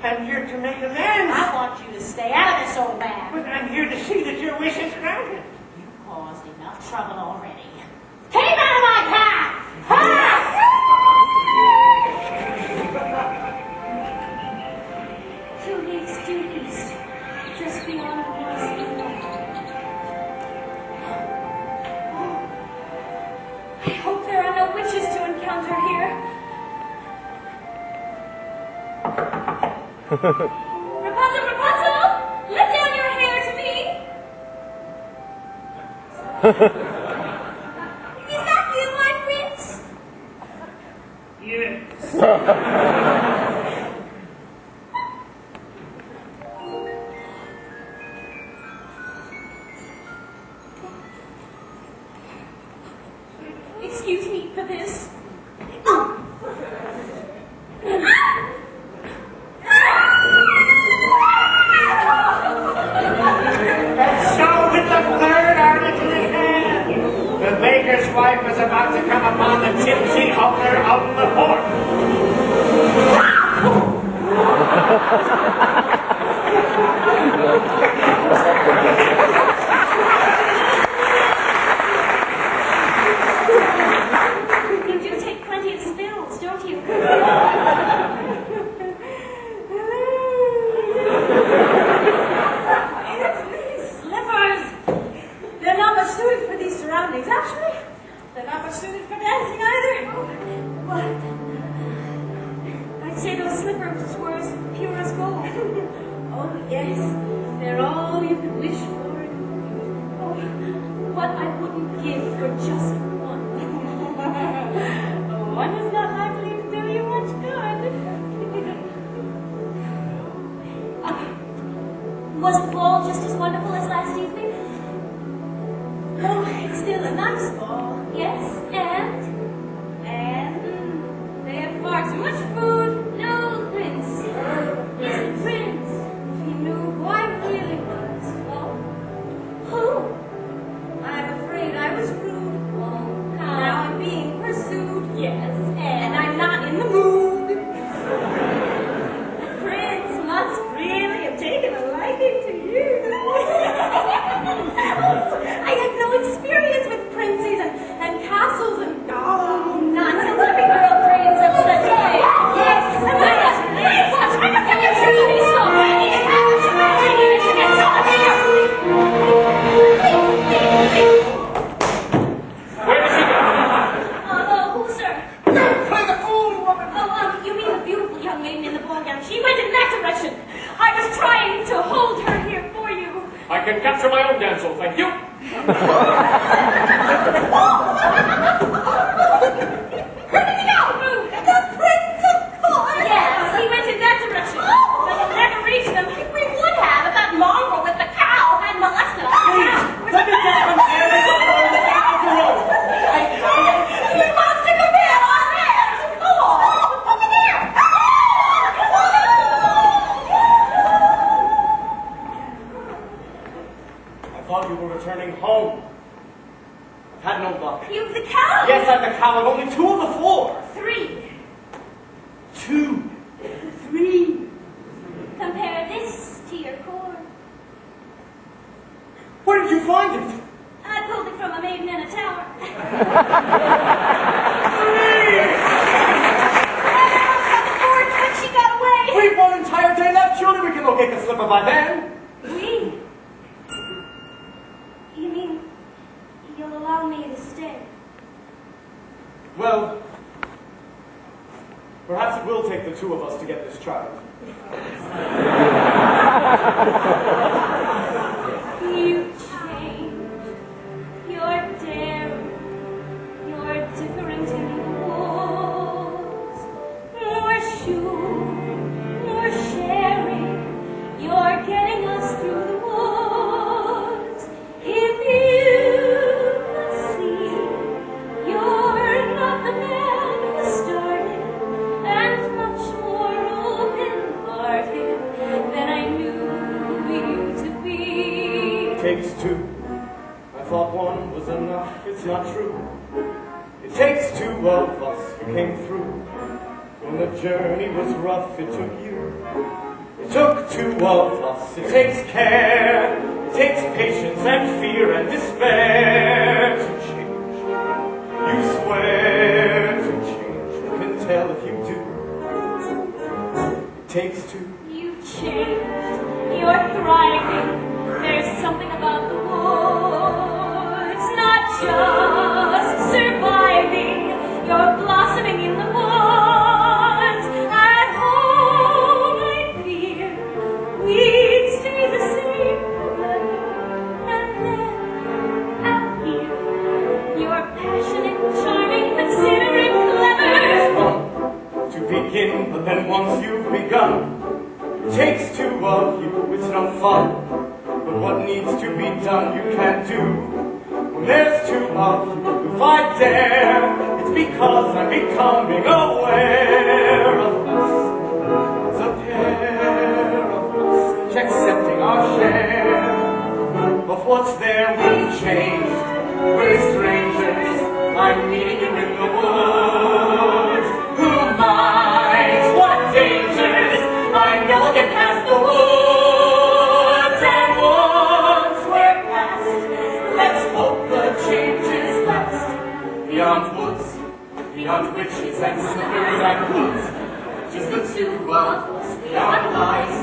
I'm here to make amends. I want you to stay out of this, old man. But I'm here to see that your wish is granted. You caused enough trouble already. Keep out of my path! Two leagues due east, just beyond the mountain. I hope there are no witches to encounter here. Rapunzel, Rapunzel! Let down your hair to me! Is that you, my prince? Yes. Excuse me for this. So with the third article in hand, the baker's wife was about to come upon the tipsy owner of the port. You do take plenty of spills, don't you? Slippers! They're not much suited for these surroundings. Actually, they're not much suited for dancing either. What? I'd say those slippers were as pure as gold. Oh, yes. They're all you could wish for. Oh, what I wouldn't give for just one. One is not likely to do you much good. Was the ball just as wonderful as last evening? Oh, it's still a nice ball. Yes, and And they have far too much food. no prince. He's the prince. If he knew who I really was. Oh, who? I'm afraid I was rude. Oh, how? Now I'm being pursued. Yes, And I'm not in the mood. The Prince must really have taken a liking to you. I had no experience with princes and castles and Oh, nonsense. Every girl dreams of such things. Yes, and what? I just have to turn me so. can capture my own damsel, thank you. Where did he go? The prince, of course! Yes, he went in that direction. But you'll never reach him. We would have if that mongrel with the cow had molested us. Please, let me just compare this with the road. We must compare our hairs. Come on. Over there. I thought you were returning home. I've had no luck. You've the cow. Yes, I'm the coward. Only 2 of the 4. 3. 2. 3. Compare this to your cord. Where did you find it? I pulled it from a maiden in a tower. But she got away. We've one entire day left. Surely we can locate the slipper by then. We? You mean you'll allow me to stay? Well, perhaps it will take the 2 of us to get this child. You changed. You're daring. You're different in the woods. More sure. More sharing. You're getting us through the woods. If you could see, you're not the man who started, and much more open-hearted than I knew you to be. Takes 2. I thought 1 was enough. It's not true. It takes 2 of us who came through. When the journey was rough, it took you. It took 2 of us. It takes care. It takes patience and fear and despair to change. You swear to change. You can tell if you do. It takes 2. You changed. You're thriving. There's something about the woods, not just surviving. You're blossoming in the woods. At home, I fear we'd stay the same forever. And then, out here, you're passionate, charming, considerate, clever. To begin, but then once you've begun, it takes 2 of you, it's no fun. But what needs to be done, you can't do. When there's 2 of you, if I dare, it's because I'm becoming aware of us. As a pair of us, each accepting our share of what's there. We've changed, we're strangers. I'm meeting you in the woods. Who minds what dangers? I know I'll get past the woods. And once we're past, let's hope the changes last. Beyond woods, beyond witches and slippers and hoods, just the 2 of us, beyond lies,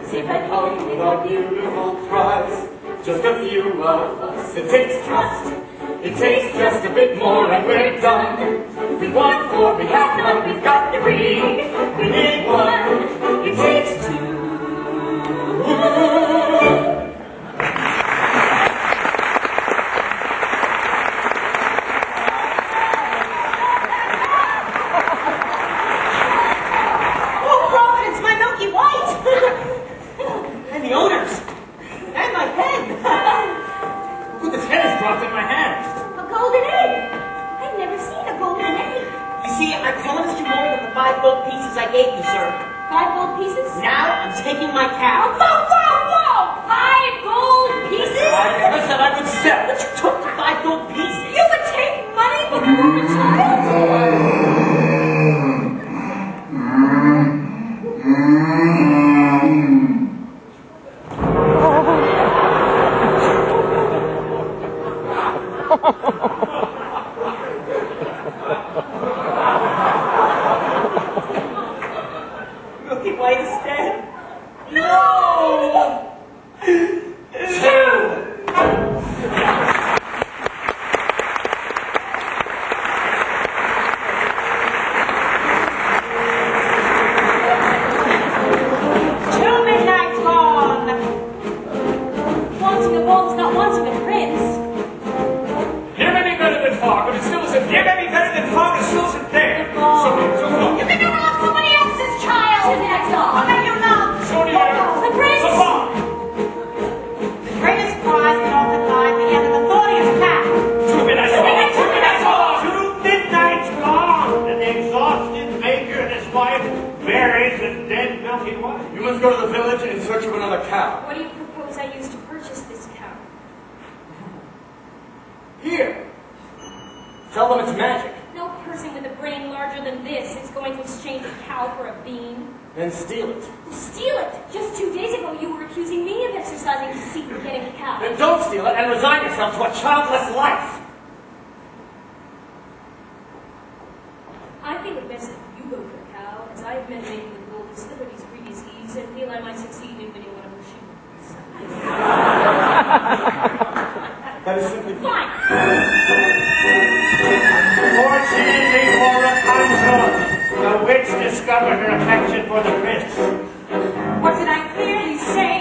safe at home with our beautiful prize. Just a few of us, it takes trust. It takes just a bit more and we're done. We want 4, we have none, we've got 3. We need 1, it takes 2. Oh, Providence, my Milky White! And the owners! And my pen! Look, this head is dropped in my hand. A golden egg. I've never seen a golden egg. You see, I promised you more than the 5 gold pieces I gave you, sir. 5 gold pieces? Now I'm taking my cow. Whoa, whoa, whoa! 5 gold pieces? I never said I would sell, but you took the 5 gold pieces. You would take money before a child? Milky White is dead. No! 2! search of another cow. What do you propose I use to purchase this cow? Here. Tell them it's magic. No person with a brain larger than this is going to exchange a cow for a bean. Then steal it. Steal it! Just 2 days ago you were accusing me of exercising deceit and getting a cow. Then don't steal it and resign yourself to a childless life. I feel it best that you go for a cow, as I have meditated with golden slipper these previous eves and feel I might succeed in winning one of her shoes. That is simply Fine! Fortunately for Rapunzel, the witch discovered her affection for the prince. What did I clearly say?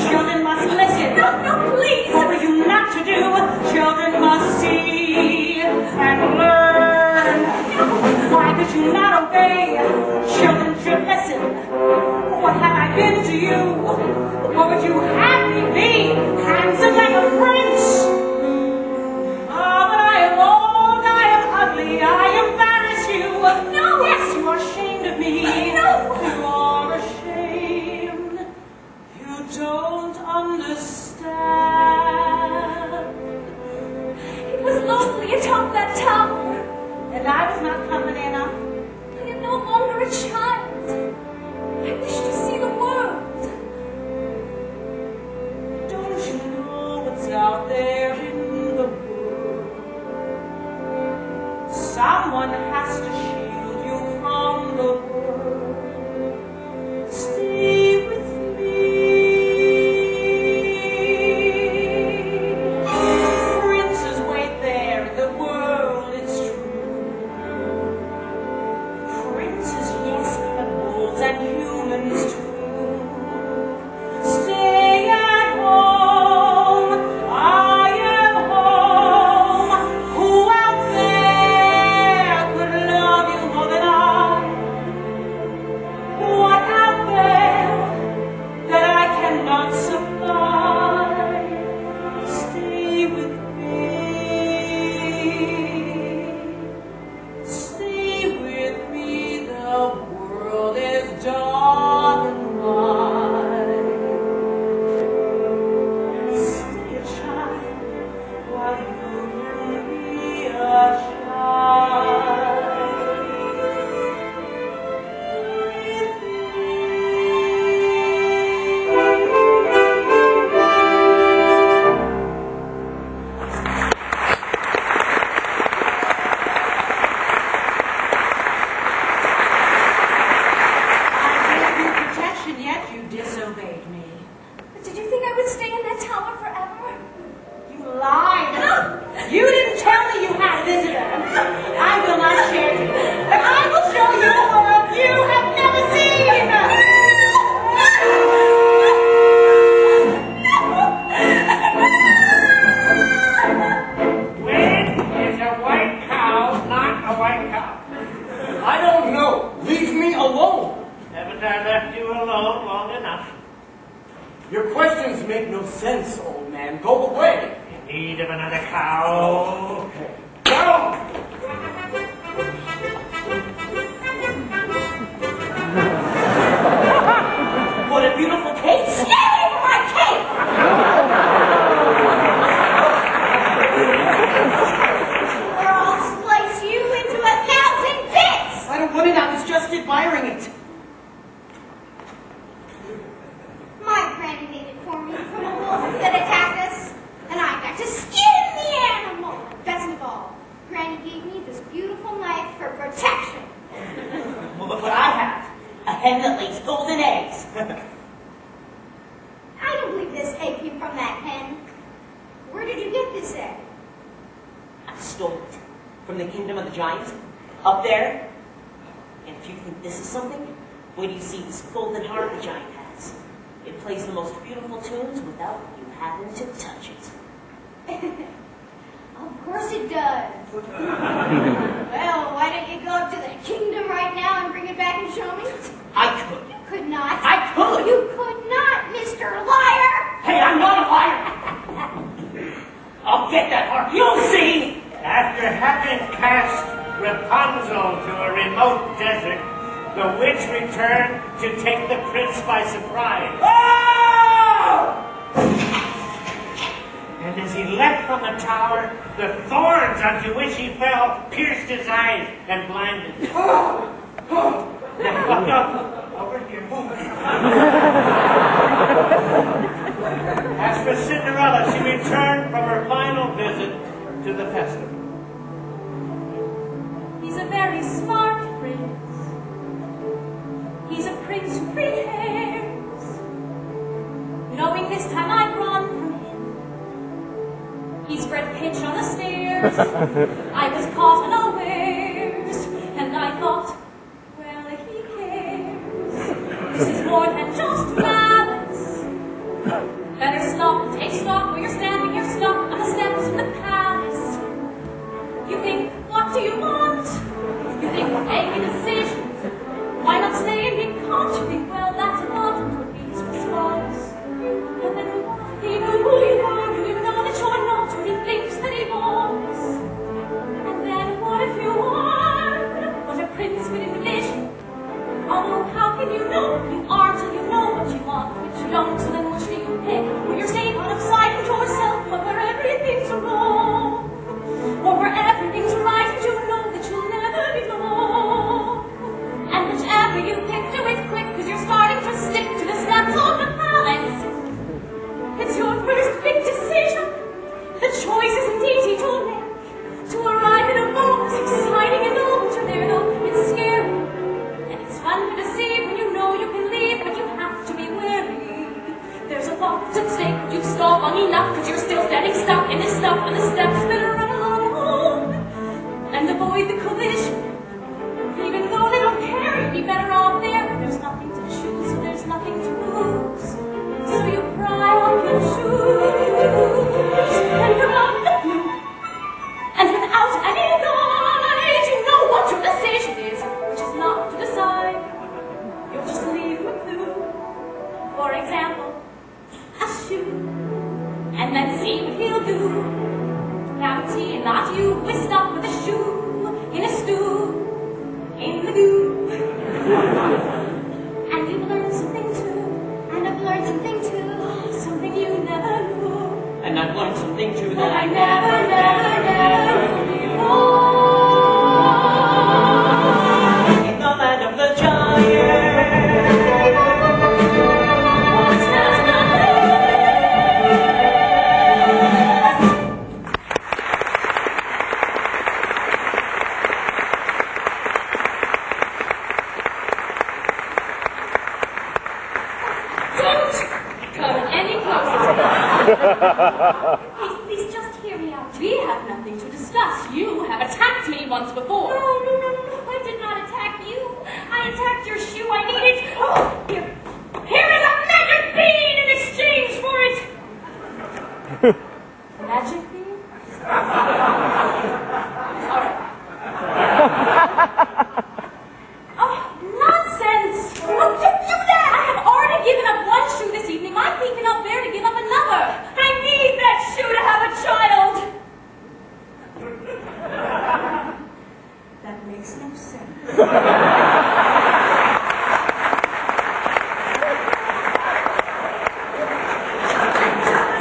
Children must listen. No, please! What were you not to do? Children must see and learn. Why could you not obey? Children should listen. What have I been to you? What would you have me be? Handsome like a prince. Ah, but I am old, I am ugly, I embarrass you. No! Yes, you are ashamed of me. No! You are ashamed. You don't understand. It was lonely atop that tower. And I was not company enough. I am no longer a child. I wish to see the world. Don't you know what's out there in the world? Someone has to shield you from the world. Stay with me. Princes wait there in the world, it's true. Princes, yes, but wolves and humans too. Stay at home, I am home. Who out there could love you more than I? What out there that I cannot supply? Stay with me. Stay with me, the world is dark and wide. Stay a child while you can be a child. I gave you protection, yet you disobeyed me. But did you think I would stay in that tower forever? You lied. You didn't tell me you had a visitor. I will not share you, but I will show you a world you have never seen. When is a white cow not a white cow? I don't know. Leave me alone. Haven't I left you alone long enough? Your questions make no sense, old man. Go away. In need of another cow? Go! What a beautiful cake. Stay away from my cake! Or I'll slice you into 1,000 bits! I don't want it. I was just admiring it. My granny made it for me from a wolf that attacked us, and I got to skin the animal. Best of all, Granny gave me this beautiful knife for protection. Well, look what I have. A hen that lays golden eggs. I don't believe this egg came from that hen. Where did you get this egg? I stole it from the kingdom of the giants. Up there. And if you think this is something, wait till you see this golden harp the giant has. It plays the most beautiful tunes without you having to touch it. Of course it does. Well, why don't you go up to the kingdom right now and bring it back and show me? I could. You could not. I could. You could not, Mr. Liar! Hey, I'm not a liar. I'll get that harp. You'll see. After having cast Rapunzel to a remote desert, the witch returned to take the prince by surprise. Ah! And as he leapt from the tower, the thorns unto which he fell pierced his eyes and blinded him. Over here. As for Cinderella, she returned from her final visit to the festival. He's a very smart prince. He's a prince who prepares, knowing this time I'd run from him. He spread pitch on the stairs. I was caught unawares, and I thought, well, he cares. This is more than just malice. Better stop, take stock where you're standing. You're stuck on the steps of the palace. You think, what do you want? You think, make a decision. Why not stay and be caught? You think, well, that's not would be his response. But then he knew who you were, and you know that you're not who he thinks that he was. And then what if you are? What a prince with invitation. Oh, how can you know you are till you know what you want, which you don't, so then which do you pick? When you're staying out of sight of yourself, but where everything's wrong, or where everything's right and you know that you'll never be long. And whichever you pick, do it quick, cause you're starting to stick to the steps of the palace. It's your first big decision. The choice isn't easy to make. To arrive at a moment is exciting and all, but you're there though, it's scary. And it's fun to deceive when you know you can leave, but you have to be wary. There's a lot at stake, but you've stalled long enough, cause you're still standing stuck in this stuff, and the steps better run along home and avoid the collision. Even though they don't care, you'd be better off there. There's nothing to choose, so there's nothing to lose. So you pry off your shoes and come out of the blue. And without any guide, you know what your decision is, which is not to decide. You'll just leave him a clue. For example, a shoe. And then see what he'll do. Now it's he and not you who is stuck with a shoe in a stew. In the goo. And you've learned something too. And I've learned something too. Something you never knew. And I've learned something too That I never knew before. In the land of the giants. Please just hear me out. We have nothing to discuss. You have attacked me once before. No. I did not attack you. I attacked your shoe. I needed. Oh, here is a magic bean in exchange for it. Magic bean? Oh, nonsense! Don't you do that! I have already given up one shoe this evening. I'm leaving out there to give up another. I need that shoe to have a child. That makes no sense. Does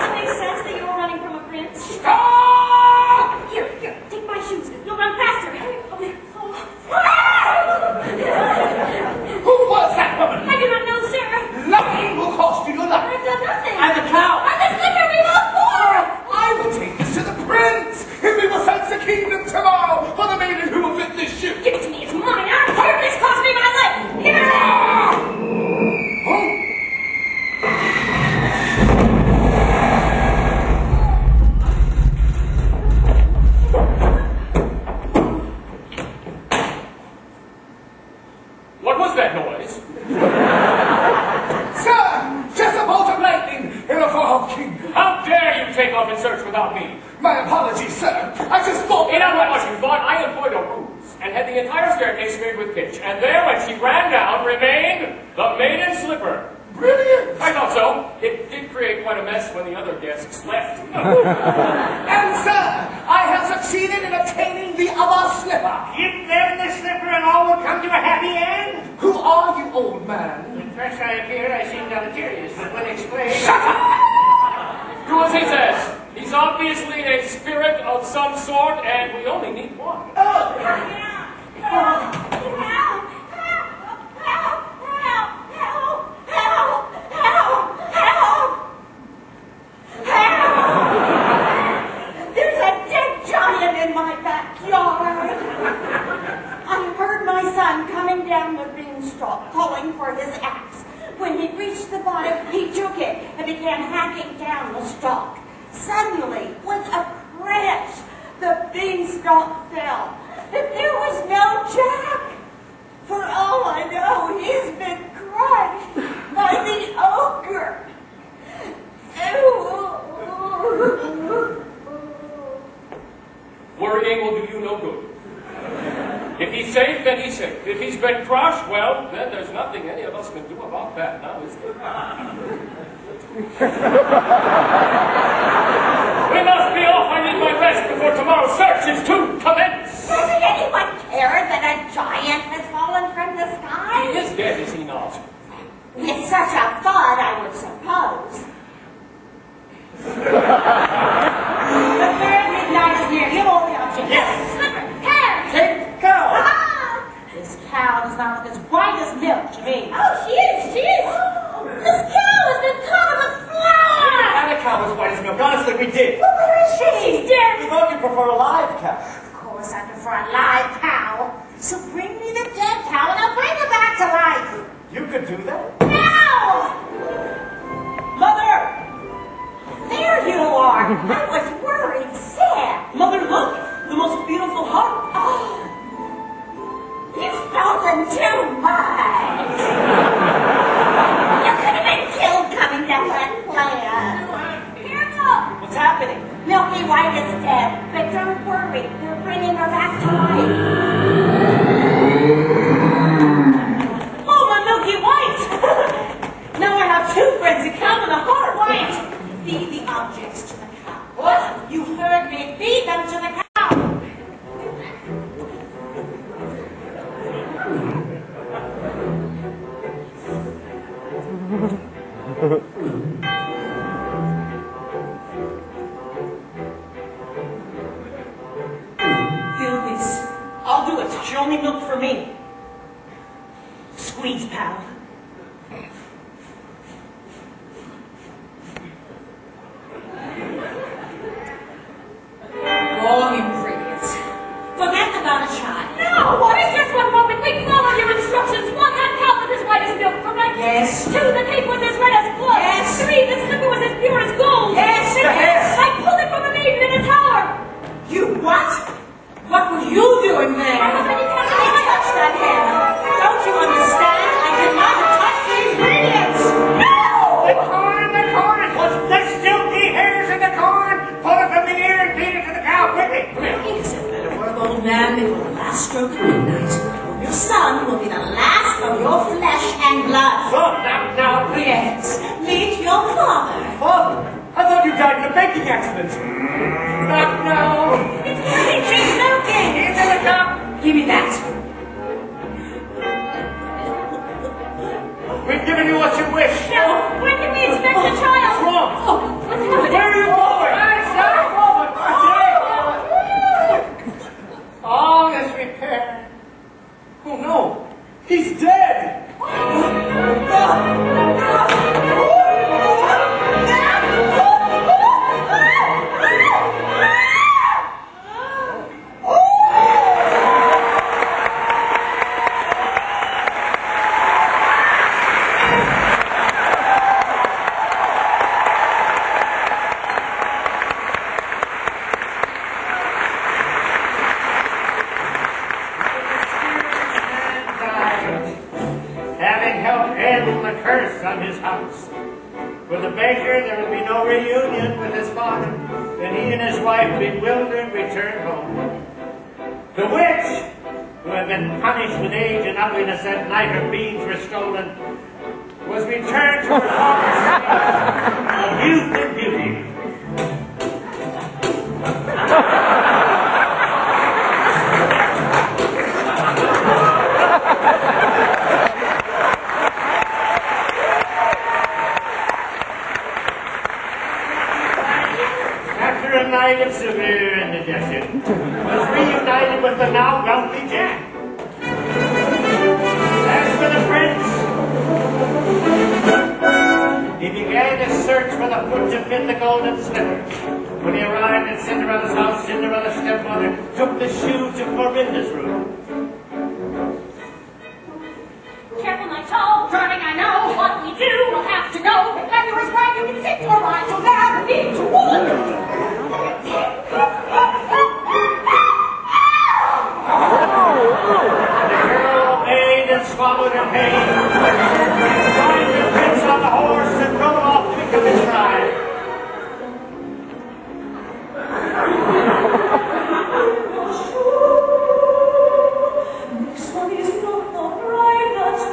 it make sense that you were running from a prince? Stop! Here, take my shoes. You'll run faster. Okay. Who was that woman? I do not know, sir. Nothing will cost you your life. I've done nothing. I'm the cow. I'm the slipper we both bore. I will take this to the prince, and we will sense the kingdom tomorrow for the maiden who will fit this shoe. Give it to me. It's mine. I don't care if this costs me my life. Give it What was that noise? Sir, just a bolt of lightning in a fog king. How dare you take off in search without me? My apologies, sir. I just thought... Enough of what you thought. I employed a ruse and had the entire staircase smeared with pitch. And there, when she ran down, remained the maiden slipper. Brilliant. I thought so. It did create quite a mess when the other guests left. And, sir, I have succeeded in obtaining the other slipper. Give them the slipper and all will come to a happy end. Who are you, old man? When first I appeared, I seemed deleterious, but when explained... Shut up! Do as he says. He He's obviously a spirit of some sort, and we only need one. There's a dead giant in my backyard. I heard my son coming down the beanstalk, calling for his axe. When he reached the bottom, he took it and began hacking down the stalk. Suddenly, with a crash, the beanstalk fell. And there was no Jack. For all I know, he's been crushed by the ogre. Worrying will do you no good. If he's safe, then he's safe. If he's been crushed, well, then there's nothing any of us can do about that now, is there? We must be off. I need my rest before tomorrow's search is to commence. Doesn't anyone care that a giant has fallen from the sky? He is dead, is he not? With such a thud, I would suppose. The fair midnight is near. You all the object. Yes. Slipper, hair. Take cow. Ah! This cow does not look as white as milk to me. Oh, she is. This cow has been caught in a fly. And a cow as white as milk. Honestly, we did. Well, where is she? She's dead. We thought you prefer a live cow. Of course, I prefer a live cow. So bring me the dead cow and I'll bring her back to life. You could do that. Now! Mother! There you are. I was worried sick. Mother, look! The most beautiful heart. Oh, you've stolen too much. You could have been killed coming down that plan. Here, look. What's happening? Milky White is dead, but don't worry. They're bringing her back to life. Oh, my Milky White! Now I have two friends, a cow and a heart. White, feed the objects to the cow. What? You heard me. Feed them to the cow. Feel this. I'll do it. She only milk for me. Squeeze, pal. Wrong ingredients. Forget about a child. No, what is just one moment? We followed your instructions. One, that cow was as white as milk, correct? Yes. Two, the cake was as red as blood. Yes. Three, the slipper was as pure as gold. Yes. Six, The hair. I pulled it from the maiden in a tower. You what? What were you doing there? I haven't even touched that hair. Don't you understand? I did not touch the ingredients. The corn. There's silky hairs in the corn. Pull it from the ear and feed it to the cow quickly. Come here. It's a better work, old man, before the last stroke of midnight. Your son will be the last of your flesh and blood. Look, now, please. Yes, meet your father. Father, I thought you died in a baking accident. Not now. It's great, she's milking. Into the cup. Give me that. We've given you what you wish. Now, when can we expect the child? What's wrong? Oh, what's happening? Where are you going? All is repaired. Oh no, he's dead. On his house. For the baker, there will be no reunion with his father, and he and his wife, bewildered, returned home. The witch, who had been punished with age and ugliness that night her beans were stolen, was returned to her former state of youth and beauty. After for the foot to fit the golden slipper. When he arrived at Cinderella's house, Cinderella's stepmother took the shoe to Florinda's room. Careful, my toe. Darling, I know what we do. We'll have to go. If there is where you can sit or ride, you'll never need to walk. The girl obeyed and swallowed her pain. Joined the prince on the horse and rode off to become his bride. This one is not the bride, that's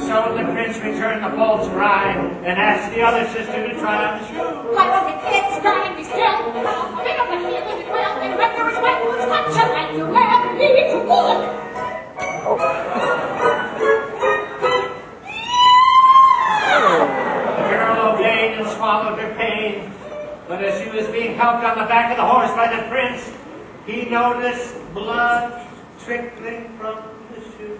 So the prince returned the false bride and asked the other sister to try on the shoe. My broken kids, darling, be still. I'll pick up a heel with it well, and when there is wet, such a light you'll never need to walk. The girl obeyed and swallowed her pain, but as she was being helped on the back of the horse by the prince, he noticed blood trickling from the shoe.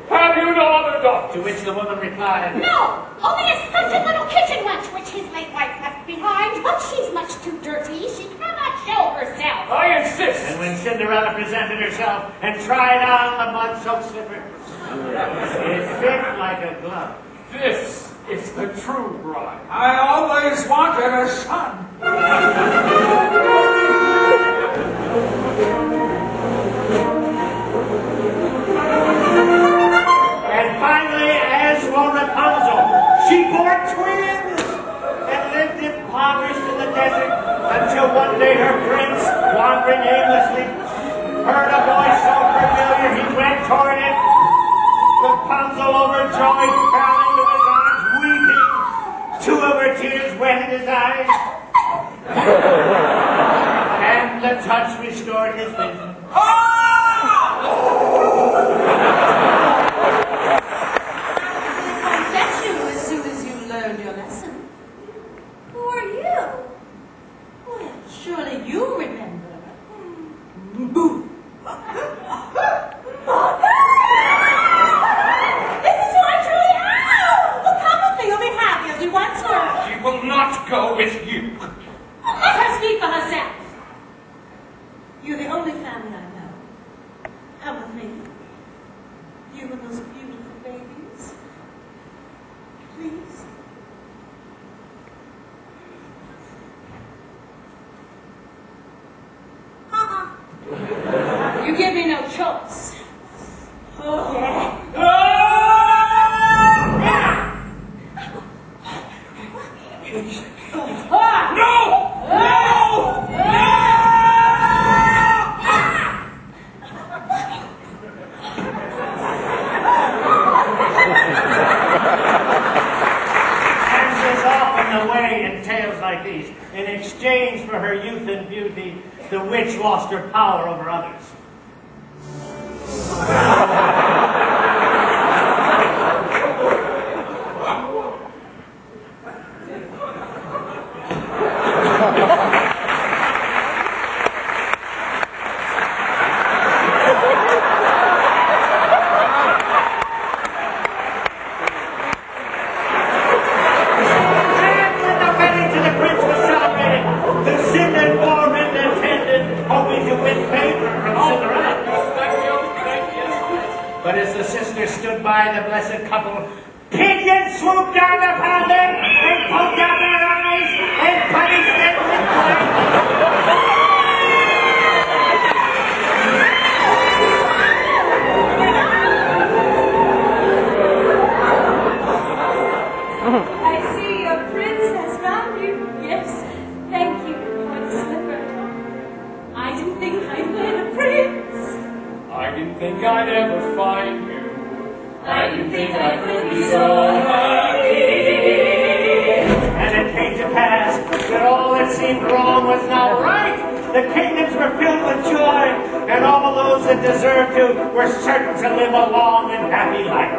Have you no other doctor? To which the woman replied, No, only a stunted little kitchen wench which his late wife left behind, but she's much too dirty. She cannot show herself. I insist. and when Cinderella presented herself and tried on the mud-soaked slipper, it fit like a glove. This is the true bride. I always wanted a son. And finally, as for Rapunzel, she bore twins and lived impoverished in the desert until one day her prince, wandering aimlessly, heard a voice so familiar he went toward it. Rapunzel, overjoyed, fell into his arms, weeping. 2 of her tears wetted his eyes. And the touch restored his vision. I get you as soon as you learned your lesson. Who are you? Well, surely you remember. Boo! Mother! This is who I truly am! Well, come with me, you'll be happy as you once were. She will not go with you. Let her speak for herself. You're the only family I know. Come with me. You and those beautiful babies. Please. You give me no choice. Oh, yeah. In exchange for her youth and beauty, the witch lost her power over others. The blessed couple, pigeons swooped down upon them and poked out their eyes and punished them with I see your prince has found you. Yes, thank you for the slipper. I didn't think I'd win a prince. I didn't think I'd ever find you. I didn't think I could be so happy. And it came to pass that all that seemed wrong was now right. The kingdoms were filled with joy, and all of those that deserved to were certain to live a long and happy life.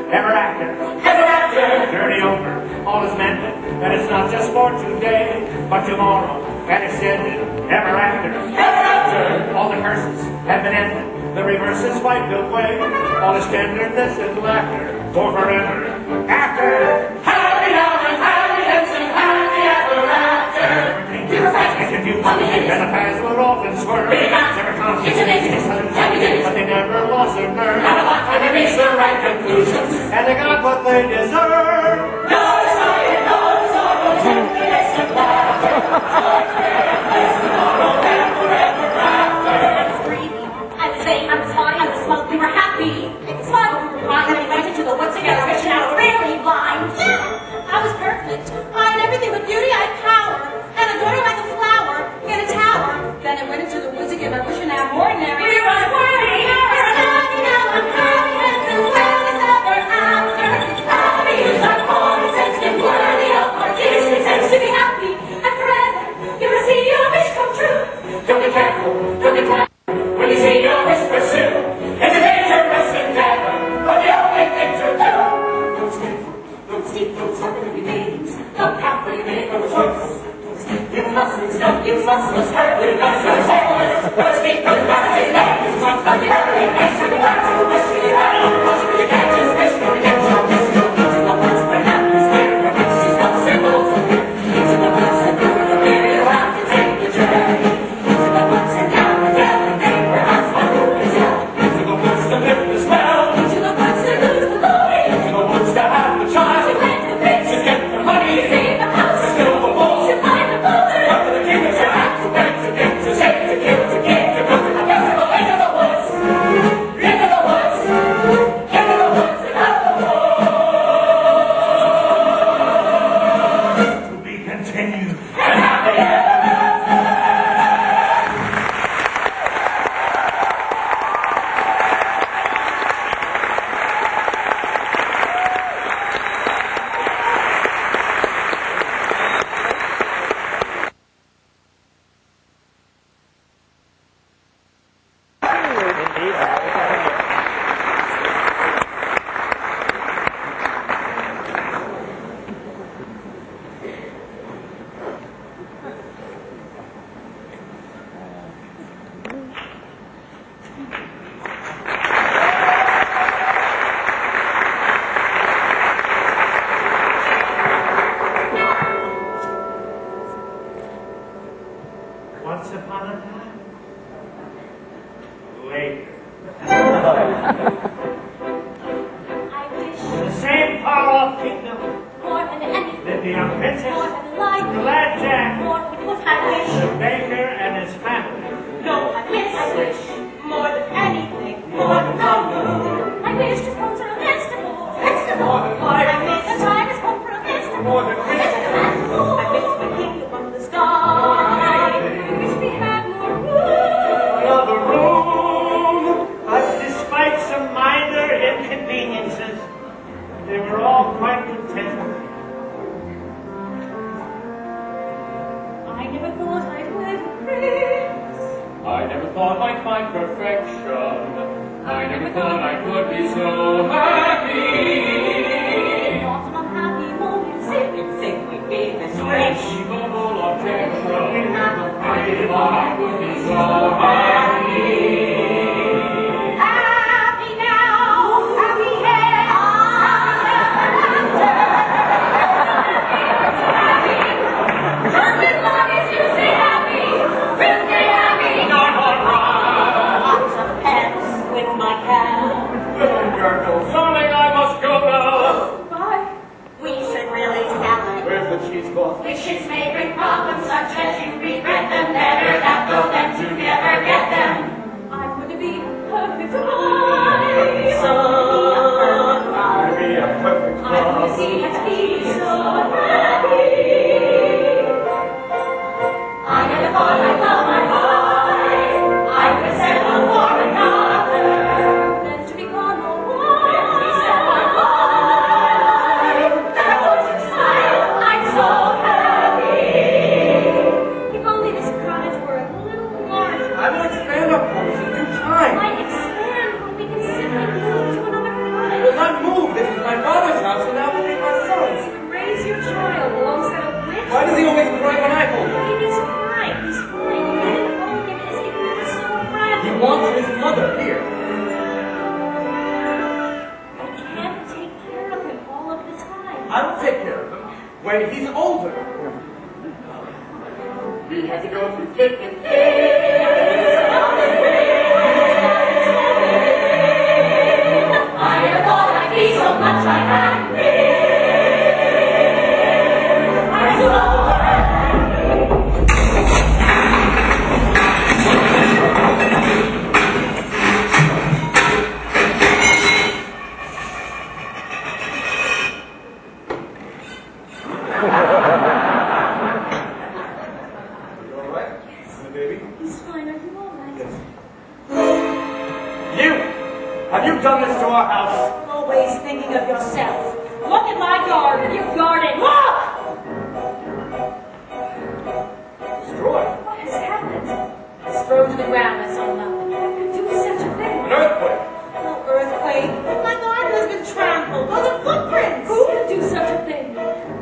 Ever after. Ever after. Journey over. All is mended, and it's not just for today, but tomorrow, and it's ended. Ever after. Ever after. All the curses have been ended. The reverses wiped away. All is tenderness and laughter for forever. After. Happy now and happy and happy ever after. Give us that confused, and the paths were often swerved. Never conscious, but they never lost their nerve. And they reached the right conclusions, and they got what they deserved. No sorrow, tenderness and laughter. Tomorrow and forever after. I'm saying I'm smiling, I'm smoke, we were happy. It's fun. I went into the woods together, wishing I were really blind. I was perfect. I had everything but beauty, I had power. And a daughter like a flower in a tower. Then I went into the woods again, I wishing I were ordinary. We were happy now, I'm happy, and as well as ever after. Happy is our common sense, and worthy of our gifts. It tends to be happy, and forever you will see your wish come true. Don't be careful, don't be careful. When you see your wish pursue, it's a dangerous endeavor, but the only thing to do. Don't sleep, don't stop in your meetings. Don't happily make a choice. You must hurry, must always. Don't sleep, don't happily make a choice. Don't be hurry, make sure you have to wish you had a push, but you can't just wish, no, you can't just wish, no, into the woods, but happy's here, but she's got symbols of here. Into the woods, and you'll have to take the journey. Into the woods, and down the dell, and they perhaps my room is hell. Into the woods to live the spell. Into the woods to lose the glory. Into the woods to have the child. To plant the pigs. To get the money. To save the house. To fill the walls. To find the boulder. After the king is to act, to beg, to give, to save, to kill, to give, to go to the festival. Into the woods. Into the woods. Into the woods and out the woods. To be continued. And happy ever after. Once upon a time. Later. I wish The same far-off kingdom more than anything. lived the young princess, More than life. Glad Jack, More than what I wish. the baker and his family. No, I wish more than anything, more than the moon. I wish to sponsor a festival. More than life. I wish the time has come for a festival. More than Christmas. I wish the kingdom of the sky. I wish we had more room. Another room. But despite some minor inconveniences, they were all quite content. I never thought I'd wed a prince. I never thought I'd find perfection. I never thought I could be so happy. Not an unhappy moment. You'd think we'd be this rich. Unbelievable objection. I thought I could be so happy. Happy now, happy here, happy just as long as you stay happy, we'll stay happy. Not alright. Lots of pets with my cat. Little gurgle, darling, I must go now. Bye. We should really sell it. Where's the cheesecloth? Wishes may bring problems such as you regret them better that though them together We had to go through thick and thin. I never thought I'd be so much like I've been. I saw done this to our house. Always thinking of yourself. Look at my garden. You garden. Look! Destroyed. What has happened? It's thrown to the ground. I saw nothing. How could you do such a thing? An earthquake. No earthquake. My garden has been trampled. Those are footprints. Who could do such a thing?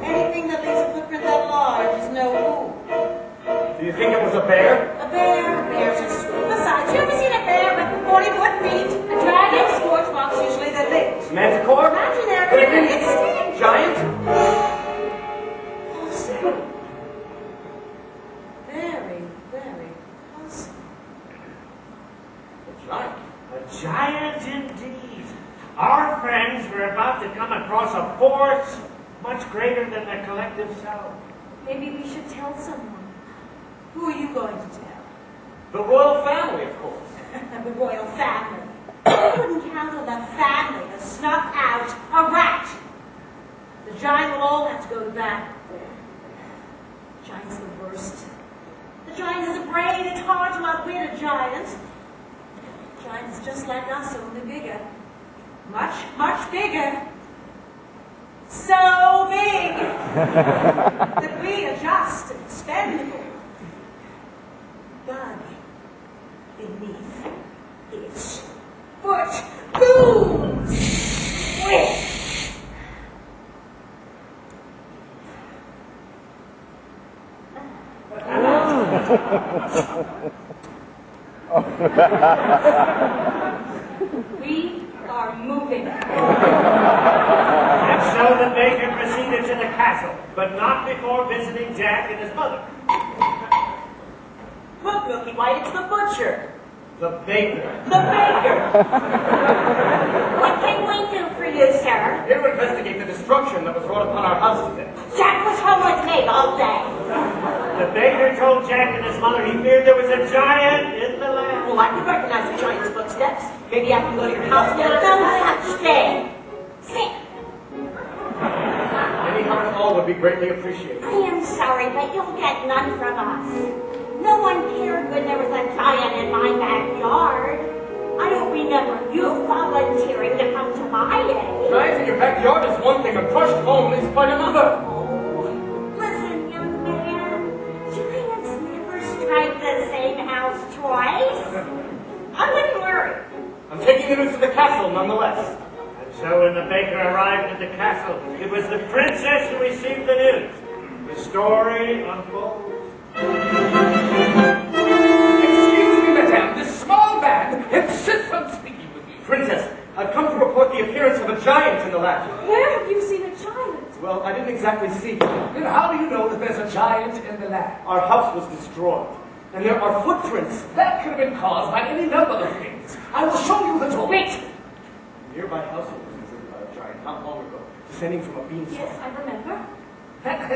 Anything that leaves a footprint that large is no who. Do you think it was a bear? A bear? Bears are sweet. Besides, you ever seen a bear with 40-foot feet? A dragon? Scorch marks, usually they're linked. Manticore? Imaginary. Griffin? It's stinks. Giant? Awesome. Very, very awesome. A giant. A giant indeed. Our friends were about to come across a force much greater than their collective self. Maybe we should tell someone. Who are you going to tell? The royal family, of course. The royal family. You wouldn't count on the family to snuff out a rat. The giant will all have to go to battle. The giant's the worst. The giant has a brain. It's hard to outwit a giant. The giant is just like us, only bigger. Much, much bigger. So big that we are just expendable. Bug beneath its foot. Boom! Swish! We are moving. And so the baker proceeded to the castle, but not before visiting Jack and his mother. Look, Milky White, it's the butcher. The baker. The baker. What can we do for you, sir? Here to investigate the destruction that was wrought upon our house today. Jack was home with me all day. The baker told Jack and his mother he feared there was a giant in the land. Well, I can recognize the giant's footsteps. Maybe I can go to your house and get no such thing. Sit. Any help at all would be greatly appreciated. I am sorry, but you'll get none from us. No one cared when there was a giant in my backyard. I don't remember you volunteering to come to my aid. Giants in your backyard is one thing, a crushed home is quite another. Oh, listen, young man. Giants never strike the same house twice. I wouldn't worry. I'm taking the news to the castle nonetheless. And so when the baker arrived at the castle, it was the princess who received the news. The story unfolds. Excuse me, madame. This small man insists on speaking with you. Princess, I've come to report the appearance of a giant in the land. Where have you seen a giant? Well, I didn't exactly see him. Then how do you know that there's a giant in the land? Our house was destroyed, and there are footprints. That could have been caused by any number of things. I will show you the door. Wait! A nearby house was visited by a giant not long ago, descending from a beanstalk. Yes, I remember. That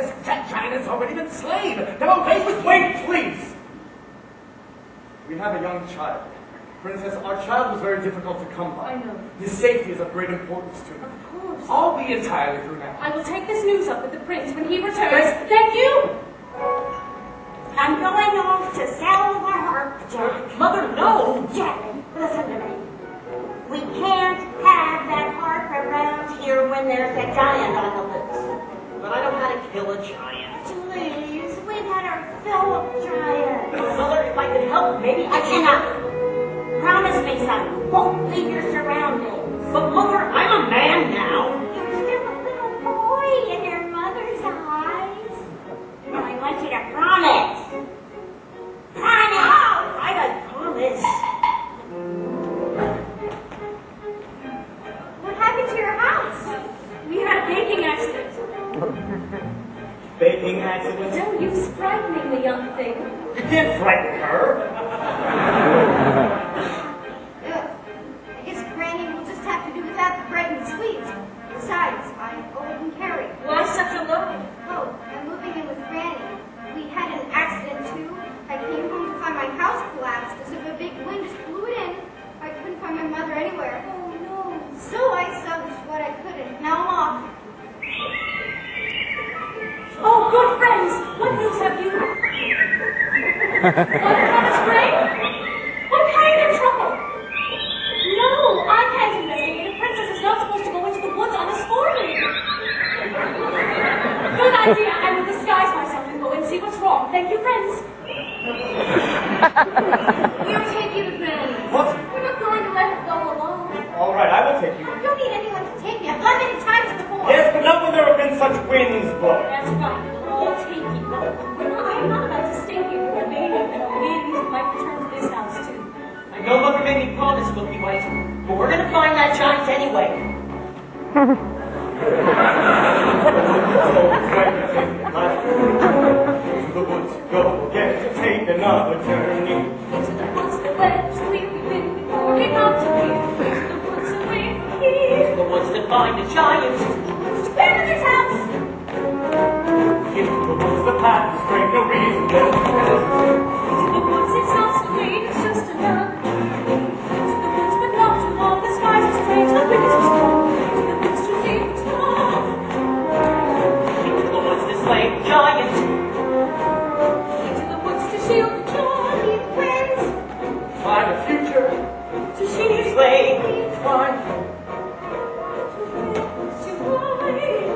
giant has already been slain. Now wait, Please! We have a young child. Princess, our child was very difficult to come by. I know. His safety is of great importance to me. Of course. I'll be entirely through now. I will take this news up with the prince when he returns. Thank you! I'm going off to sell the harp, Jack. Mother, no! Jack, listen to me. We can't have that harp around here when there's a giant on the loose. But I know how to kill a giant. Please, we've had our fill of giants. Mother, if I could help, maybe I cannot. Promise me, son, won't leave your surroundings. But Mother, I'm a man now. You're still a little boy in your mother's eyes. I want you to promise. Promise! Oh, I promise. What happened to your house? We had a baking accident. Baking accident? Don't use frightening the young something. You can't frighten her. I guess Granny will just have to do without the bread and sweets. Besides, I owe it in Kerry. Why such a load? Oh, I'm moving in with Granny. We had an accident too. I came home to find my house collapsed as if a big wind just blew it in. I couldn't find my mother anywhere. Oh no. So I salvaged what I could, and now I'm off. Oh, good friends, what news have you? Mother Thomas Gray? What kind of trouble? No, I can't investigate. A princess is not supposed to go into the woods on a sporting. Good idea. I will disguise myself and go and see what's wrong. Thank you, friends. We'll take you to Granny. What? We're not going to let her go alone. All right, I will take you. You don't need anyone to take me. I've gone many times before. Yes, but not when there have been such winds blowing. That's right. We'll all take you. I'm not about to stay here with a baby and winds might return to this house too. I know Mother made me promise, Milky White, but we're gonna find that giant anyway. To the woods go again to take another journey. Into the woods where we've been before we got to here. Into the woods away from here. To the woods to find a giant. To grandmother's house. Into the woods the path is straight, no reason there's no hesitation. Into the woods it's not so late, it's just enough. Into the woods but not too long, the skies are strange, the wind is strong. Into the woods to see what's wrong. Into the woods to slay a giant. Into the woods to shield the joy. Leave friends. Find a future. To shield Slay. Fun. to ride.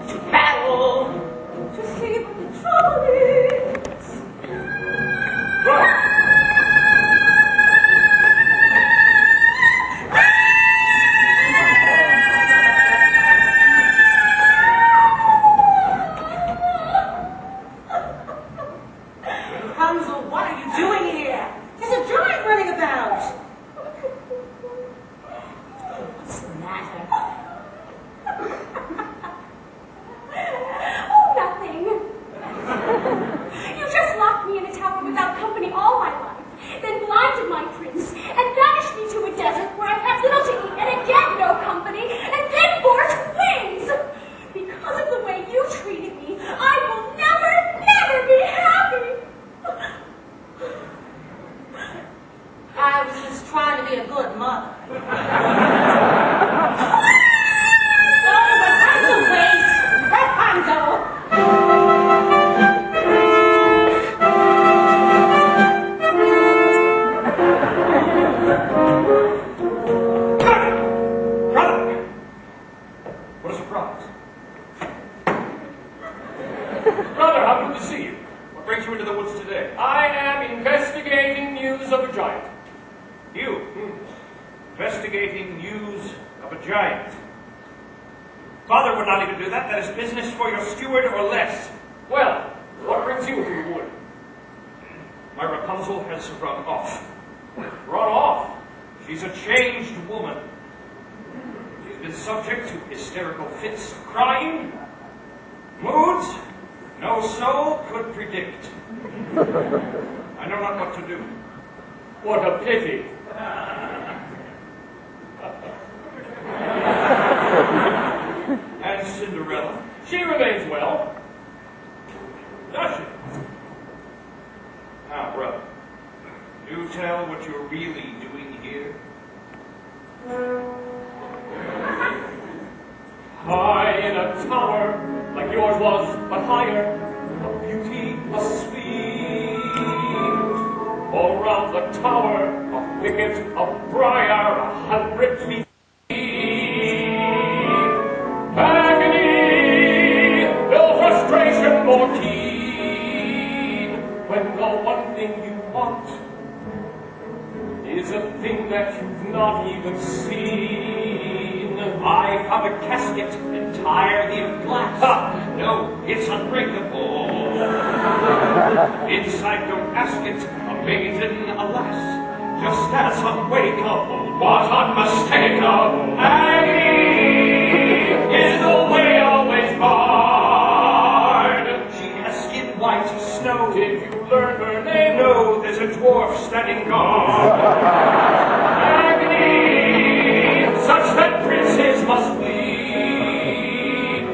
To battle. To see what the trouble is. Right. Rapunzel, what are you doing here? There's a giant running about. What's the matter? Oh, nothing. You just locked me in a tower without company all my life, then blinded my prince, and banished me to a desert where I had little to eat, and again no company, and then bore twins. Because of the way you treated me, I will never, never be happy. I was just trying to be a good mother. Oh, but that's a waste. Rapunzel. Brother! What a surprise. Brother, how good to see you. What brings you into the woods today? I am investigating news of a giant. You? Investigating news of a giant. Father would not even do that. That is business for your steward or less. Well, what brings you to the wood? My Rapunzel has run off. Run off? She's a changed woman. She's been subject to hysterical fits of crying, moods no soul could predict. I know not what to do. What a pity. And Cinderella? She remains well. Does she? Now, brother, do tell what you're really doing here. High in a tower, like yours was, but higher, a beauty, a sweet. All round the tower, a thicket of briar, 100 feet. Agony, no frustration more keen, when the one thing you want is a thing that you've not even seen. I found a casket entirely of glass. Ha! No, it's unbreakable. Inside, don't ask it, a maiden, alas, just as unwakeable, was unmistakable. Agony is the way always barred. She has skin white mighty snow. Did you learn her name? No, there's a dwarf standing guard. Agony, such that princes must bleed.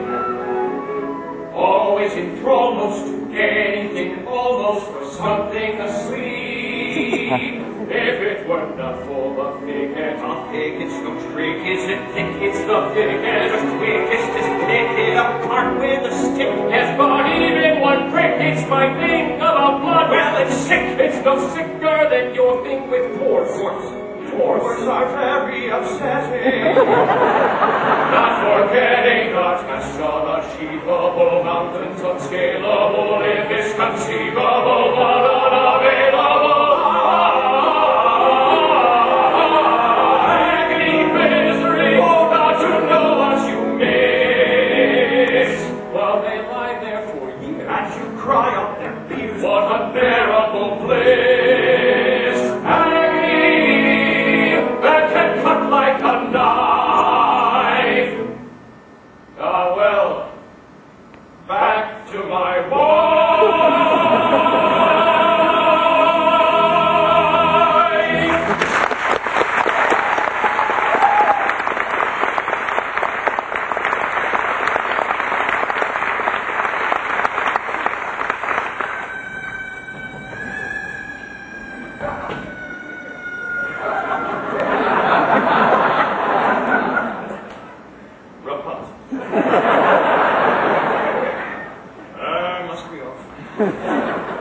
Always in thrall, most to anything, almost for something asleep. If it were not for the figurehead, it's no trick, is it thick? It's the figurehead, the quickest is pick it apart with a stick. Yes, but even one prick, it's my thing about blood. Well, it's sick, it's no sicker than your thing with force. Force are very upsetting. Not forgetting that cast on achievable mountains unscalable, if it's conceivable, but unavailable. Cry out their fears. What unbearable bliss! Agony that can cut like a knife. Ah, well, back to my wife.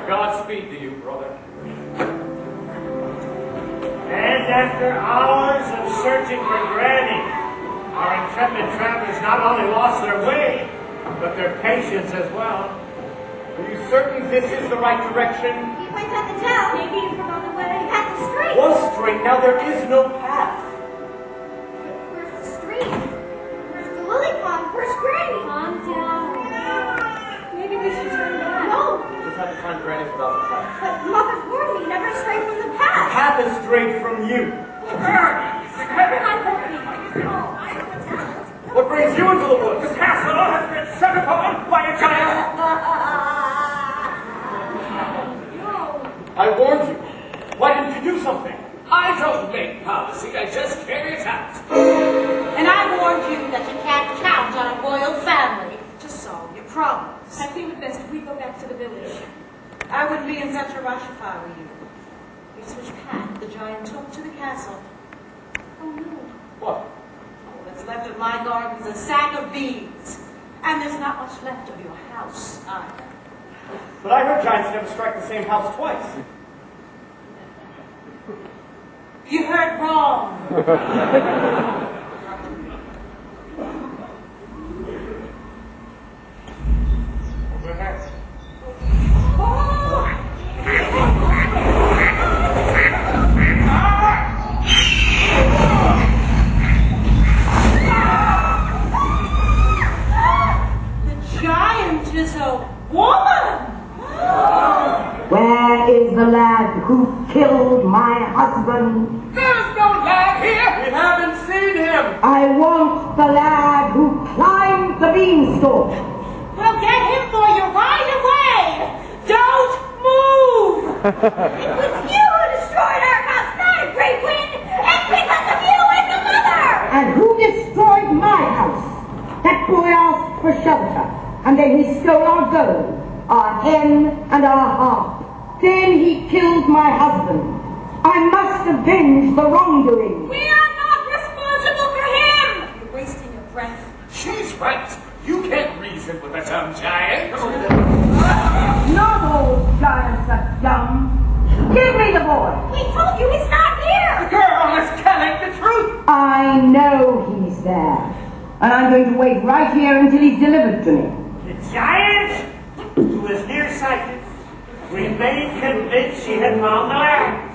Godspeed to you, brother. And after hours of searching for Granny, our intrepid travelers not only lost their way, but their patience as well. Are you certain this is the right direction? He went down the town. Maybe he forgot the way. Path the street. Was straight, now there is no path. Where's the street? Where's the lily pond? Where's Granny? Calm down. Maybe we should turn back. No. Just have to find Granny without the path. But Mother warned me never stray from the The path. path is straight from you. What brings you into the woods? The castle has been set upon by a giant. I warned you. Why didn't you do something? I don't make policy, I just carry it out. And I warned you that you can't count on a royal family to solve your problems. I feel it best if we go back to the village. I wouldn't be in such a rush if I were you. Here's which path the giant took to the castle. Oh no. What? All that's left of my garden is a sack of beans. And there's not much left of your house either. But I heard giants never strike the same house twice. You heard wrong. The giant is a woman. Where is the lad who killed my husband? There's no lad here! We haven't seen him! I want the lad who climbed the beanstalk. We'll get him for you right away. Don't move. It was you who destroyed our house, not a great wind. It's because of you and the mother. And who destroyed my house? That boy asked for shelter, and then he stole our gold, our hen, and our harp. Then he killed my husband. I must avenge the wrongdoing. We are not responsible for him. You're wasting your breath. She's right. You can't reason with a dumb giant. Not all giants are dumb. Give me the boy. We told you he's not here. The girl is telling the truth. I know he's there, and I'm going to wait right here until he's delivered to me. The giant, who was nearsighted, remained convinced she had found the lad.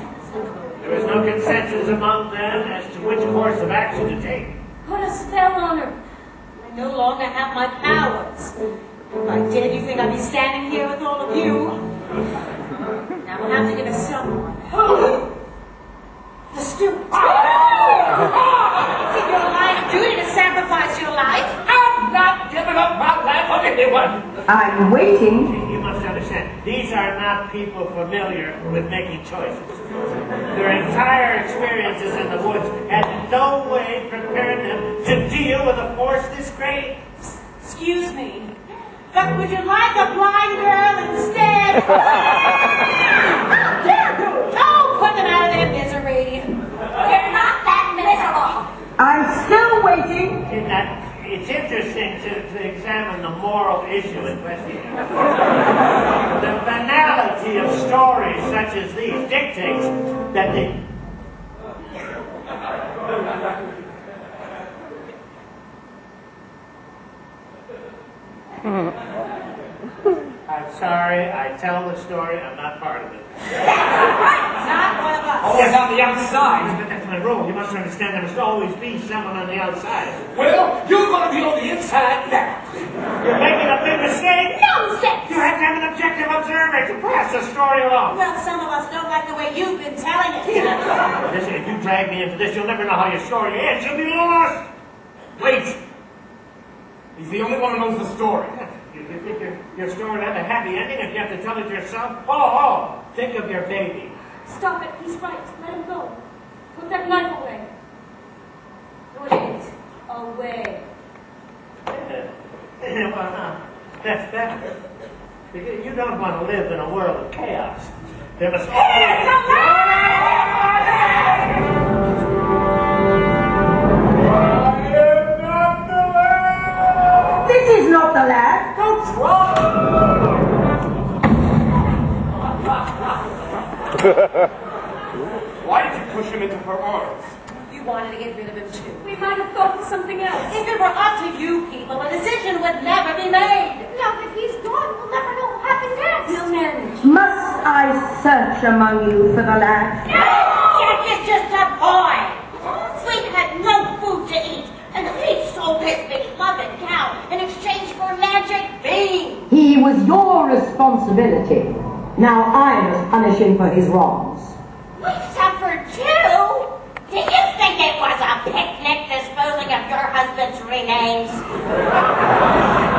There was no consensus among them as to which course of action to take. Put a spell on her. I no longer have my powers. If I did, you think I'd be standing here with all of you? Now we'll have to give us someone. Who? The steward. Is it your line of duty to sacrifice your life? I'm not giving up my life on anyone. I'm waiting. You must understand. These are not people familiar with making choices. Their entire experiences in the woods had no way prepared them to deal with a force this great. Excuse me, but would you like a blind girl instead? How dare you! Don't put them out of their misery. They're not that miserable. I'm still waiting. It's interesting to examine the moral issue in question. The banality of stories such as these dictates that they... I'm sorry, I tell the story, I'm not part of it. Not one of us. Always on the outside. But that's my rule. You must understand there must always be someone on the outside. Well, you're going to be on the inside now. You're making a big mistake. Nonsense! You have to have an objective observer to pass the story along. Well, some of us don't like the way you've been telling it. Listen, if you drag me into this, you'll never know how your story ends. You'll be lost. Wait. He's the only one who knows the story. You think your story will have a happy ending if you have to tell it yourself? Oh, think of your baby. Stop it. He's right. Let him go. Put that knife away. Put it away. Well, no, that's better. Because you don't want to live in a world of chaos. There must always... This is not the lad. Don't drop! Why did you push him into her arms? You wanted to get rid of him too. We might have thought of something else. If it were up to you people, a decision would never be made. Now that he's gone, we'll never know what happened next. We'll manage. Must I search among you for the lad? No! Jack is just a boy. Sweet had no food to eat, and he sold his beloved cow in exchange for a magic bean. He was your responsibility. Now I must punish him for his wrongs. We suffered too. Do you think it was a picnic disposing of your husband's remains?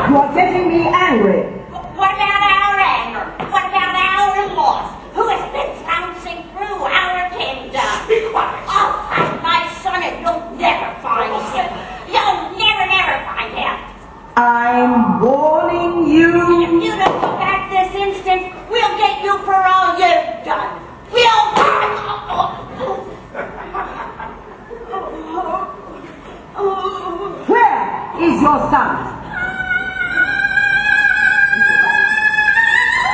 You are getting me angry. What about our anger? What about our loss? Who has been trouncing through our kingdom? Be quiet. I'll find my son and you'll never find him. You'll never find him. I'm warning you. If you don't go back this instant, we'll get you for all you've done. Where is your son?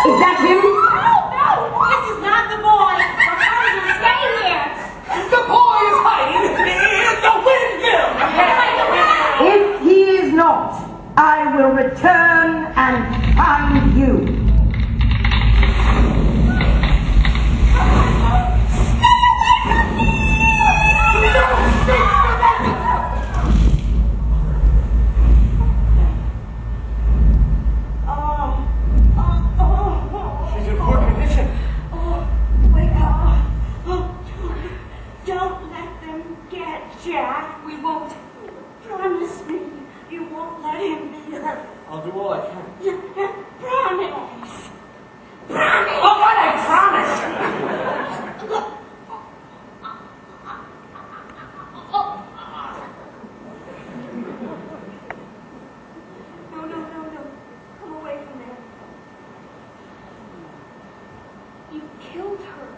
Is that him? No, this is not the boy. We're trying to stay here. The boy is hiding in the windmill. If he is not, I will return and find you. She's in poor condition. Wake up. Don't let them get Jack. We won't. Promise me you won't let him be hurt. I'll do all I can. Promise. Oh, what I promised! No. Come away from there. You killed her.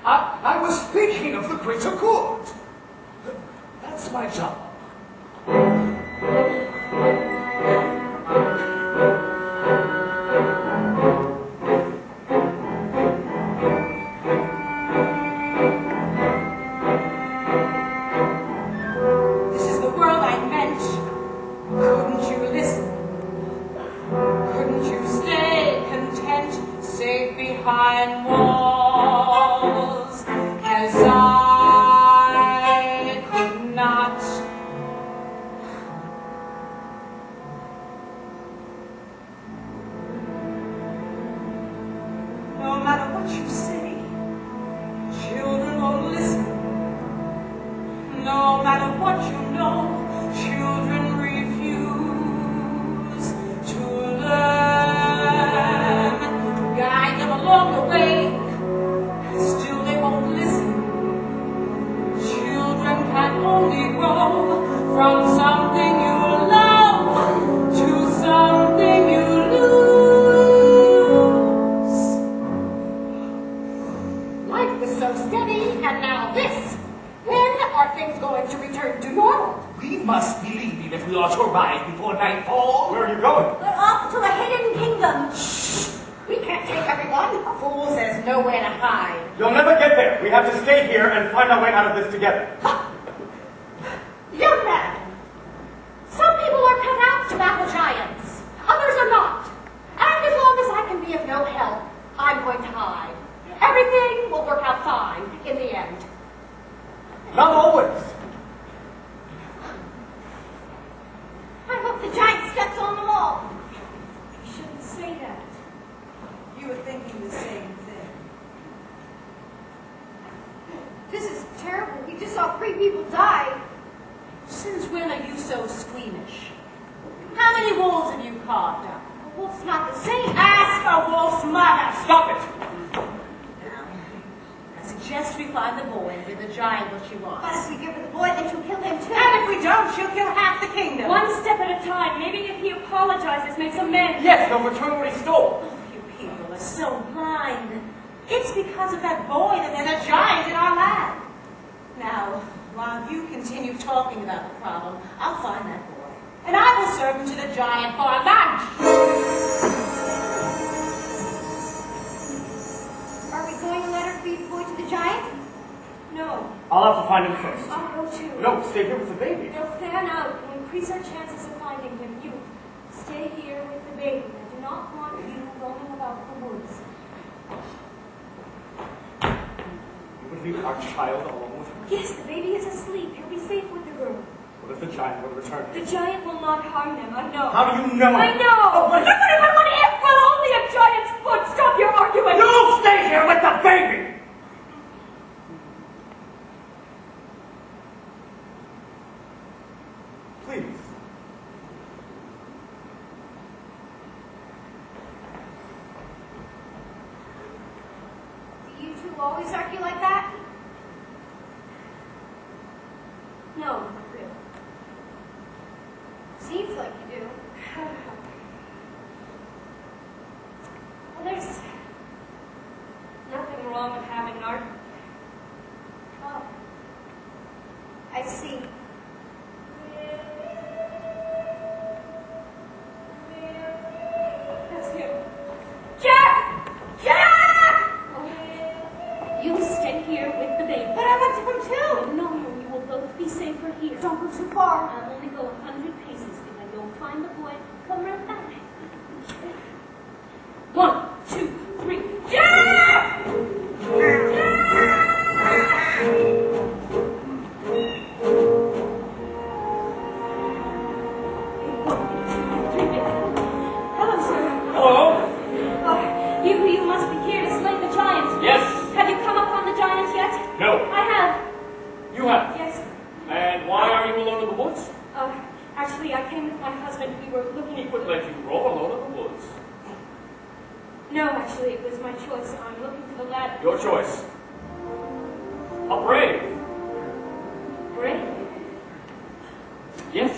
I was thinking of the greater good. That's my job. This is the world I meant. Couldn't you listen? Couldn't you stay content, safe behind walls, as I could not? No matter what you say, children won't listen. No matter what you know, children refuse to learn. must be leaving if we are to arrive before nightfall. Where are you going? We're off to a hidden kingdom. We can't take everyone. A fool says nowhere to hide. You'll never get there. We have to stay here and find our way out of this together. Young man, some people are cut out to battle giants. Others are not. And as long as I can be of no help, I'm going to hide. Everything will work out fine in the end. Not always. I hope the giant steps on the wall. You shouldn't say that. You were thinking the same thing. This is terrible. We just saw 3 people die. Since when are you so squeamish? How many wolves have you carved up? A wolf's not the same. Ask a wolf's mother! Stop it! Now, I suggest we find the boy and give the giant what she But wants. if we give her the boy, then she'll kill him too. And if we don't, she'll kill half the kingdom. One step at a time. Maybe if he apologizes, makes amends. Yes, they'll return what he stole. You people are so blind. It's because of that boy that there's a giant in our land. Now, while you continue talking about the problem, I'll find that boy. And I will serve him to the giant for lunch. Are we going to let her feed the boy to the giant? No, I'll have to find him first. I'll go too. No, stay here with the baby. They'll fan out and increase our chances of finding him. You stay here with the baby. I do not want you roaming about the woods. You would leave our child alone with her? Yes, the baby is asleep. He'll be safe with the girl. What if the giant will return? The giant will not harm them. I know. How do you know? I know. Oh, but What if? Well, only a giant's foot. Stop your arguing. you stay here with the baby! Please. Do you two always argue like that? No, not really. Seems like you do. Well, there's nothing wrong with having an argument. Oh. I see. That's him. Jack! Jack! You stay here with the baby. But I want to come too. No, you will both be safer here. Don't go too far. I'll only go 100 paces. If I don't find the boy, come right back. 1, 2, 3. Jack! Hello, sir. Hello? You must be here to slay the giant. Yes? Have you come upon the giant yet? No. I have. You have? Yes. And why are you alone in the woods? Actually, I came with my husband. We were looking He at... would let you roam alone in the woods. No, actually, it was my choice. I'm looking for the lad. Your choice. A brave. Brave? Yes.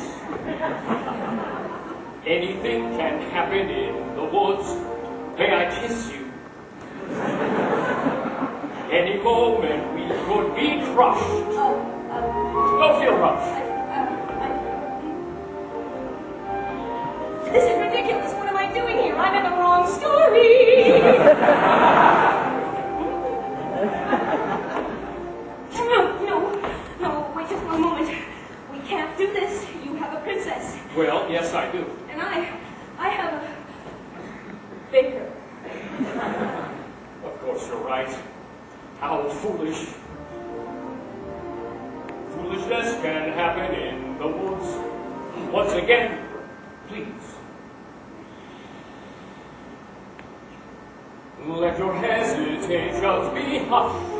Anything can happen in the woods. May I kiss you? Any moment we could be crushed. Don't feel rushed. This is ridiculous. What am I doing here? I'm in the wrong story. No, wait just one moment. We can't do this. You have a princess. Well, yes, I do. And I have a baker. Of course, you're right. How foolish. Foolishness can happen in the woods. Once again, please. Let your hesitations be hushed.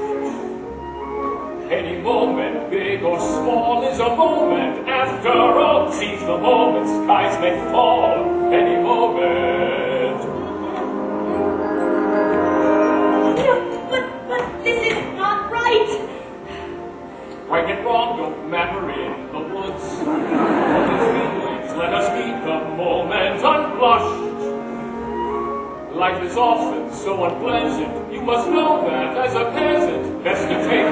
Any moment, big or small, is a moment. After all, seize the moment, skies may fall. Any moment. But this is not right. Right and wrong don't matter in the woods. What is feelings? Let us meet the moment unblushed. Life is often so unpleasant. You must know that as a peasant. Best to take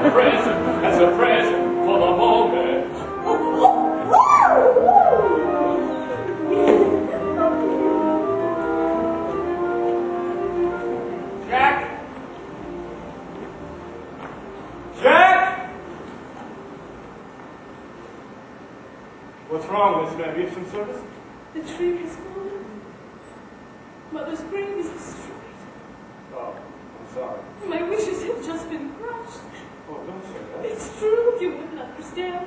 the present as a present for the moment. wrong, Miss Van? Do you have some service? The tree has fallen. Mother's grave is destroyed. Oh, I'm sorry. My wishes have just been crushed. Oh, don't say that. It's true, you wouldn't understand.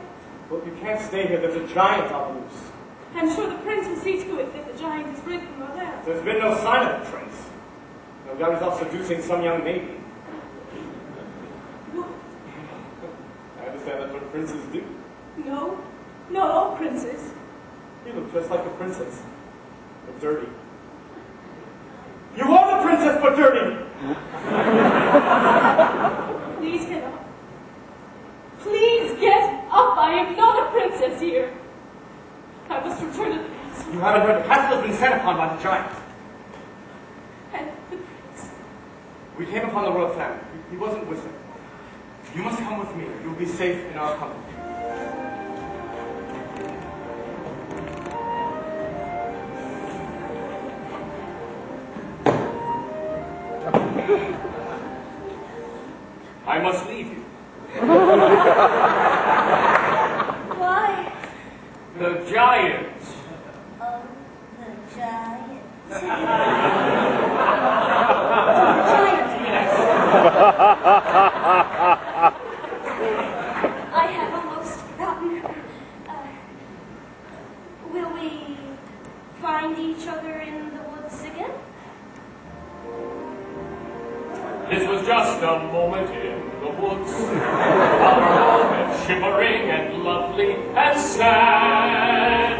Look, you can't stay here. There's a giant on loose. I'm sure the prince will see to it that the giant is rid from our land. There's been no sign of the prince. No doubt he's off seducing some young maiden. What? I understand that's what princes do. No, not all princes. You look just like a princess, but dirty. You are the princess, but dirty! Please get up. Please get up. I am not a princess here. I must return to the castle. You haven't heard the castle has been set upon by the giant. And the prince. We came upon the royal family. He wasn't with them. You must come with me. You'll be safe in our company. I must leave you. Why? The giant. Oh, the giant. I have almost forgotten. Will we find each other in the woods again? This was just a moment in the woods. Our moment shimmering and lovely and sad.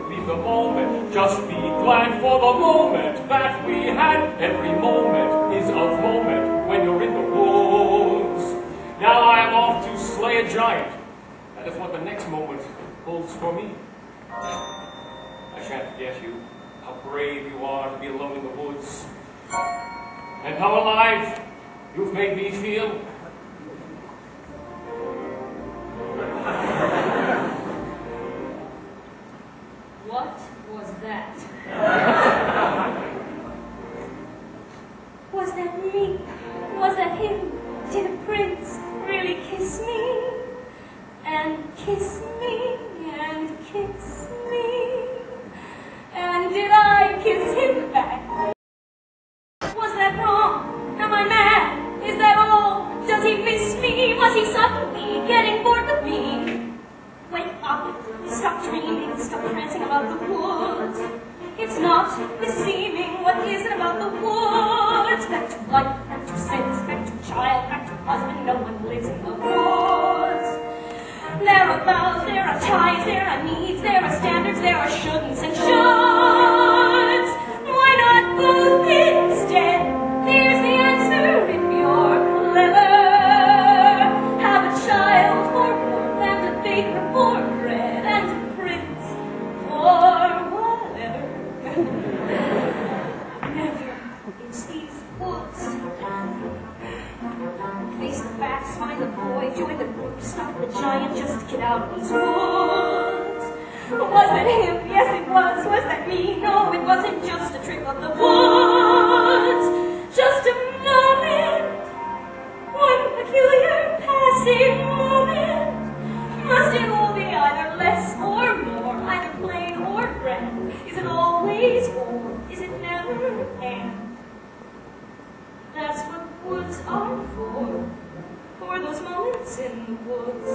Leave the moment, just be glad for the moment that we had. Every moment is of moment when you're in the woods. Now I am off to slay a giant. That is what the next moment holds for me. I shan't forget you, how brave you are to be alone in the woods. And how alive you've made me feel. What was that? Was that me? Was that him? Did the prince really kiss me? And kiss me? And kiss me? And did I kiss him back? Was that wrong? Am I mad? Is that all? Does he miss me? Was he suddenly getting bored with me? Wake up, stop dreaming, stop prancing about the woods. It's not beseeming what isn't about the woods. Back to life, back to sense, back to child, back to husband. No one lives in the woods. There are vows, there are ties, there are needs, there are standards, there are shouldn'ts and shoulds. Why not both instead? Here's the answer if you're clever. Have a child for warmth and a baker for bread and a prince for whatever. Never in these woods. Face the facts, find the boy, join the group, stop the giant, just get out of these woods. Was that him? Yes, it was. Was that me? No, it wasn't just a trick of the woods. Just a moment, one peculiar passing moment. Must it all be either less or more, either plain or grand? Is it always or? Is it never and? That's what woods are for those moments in the woods.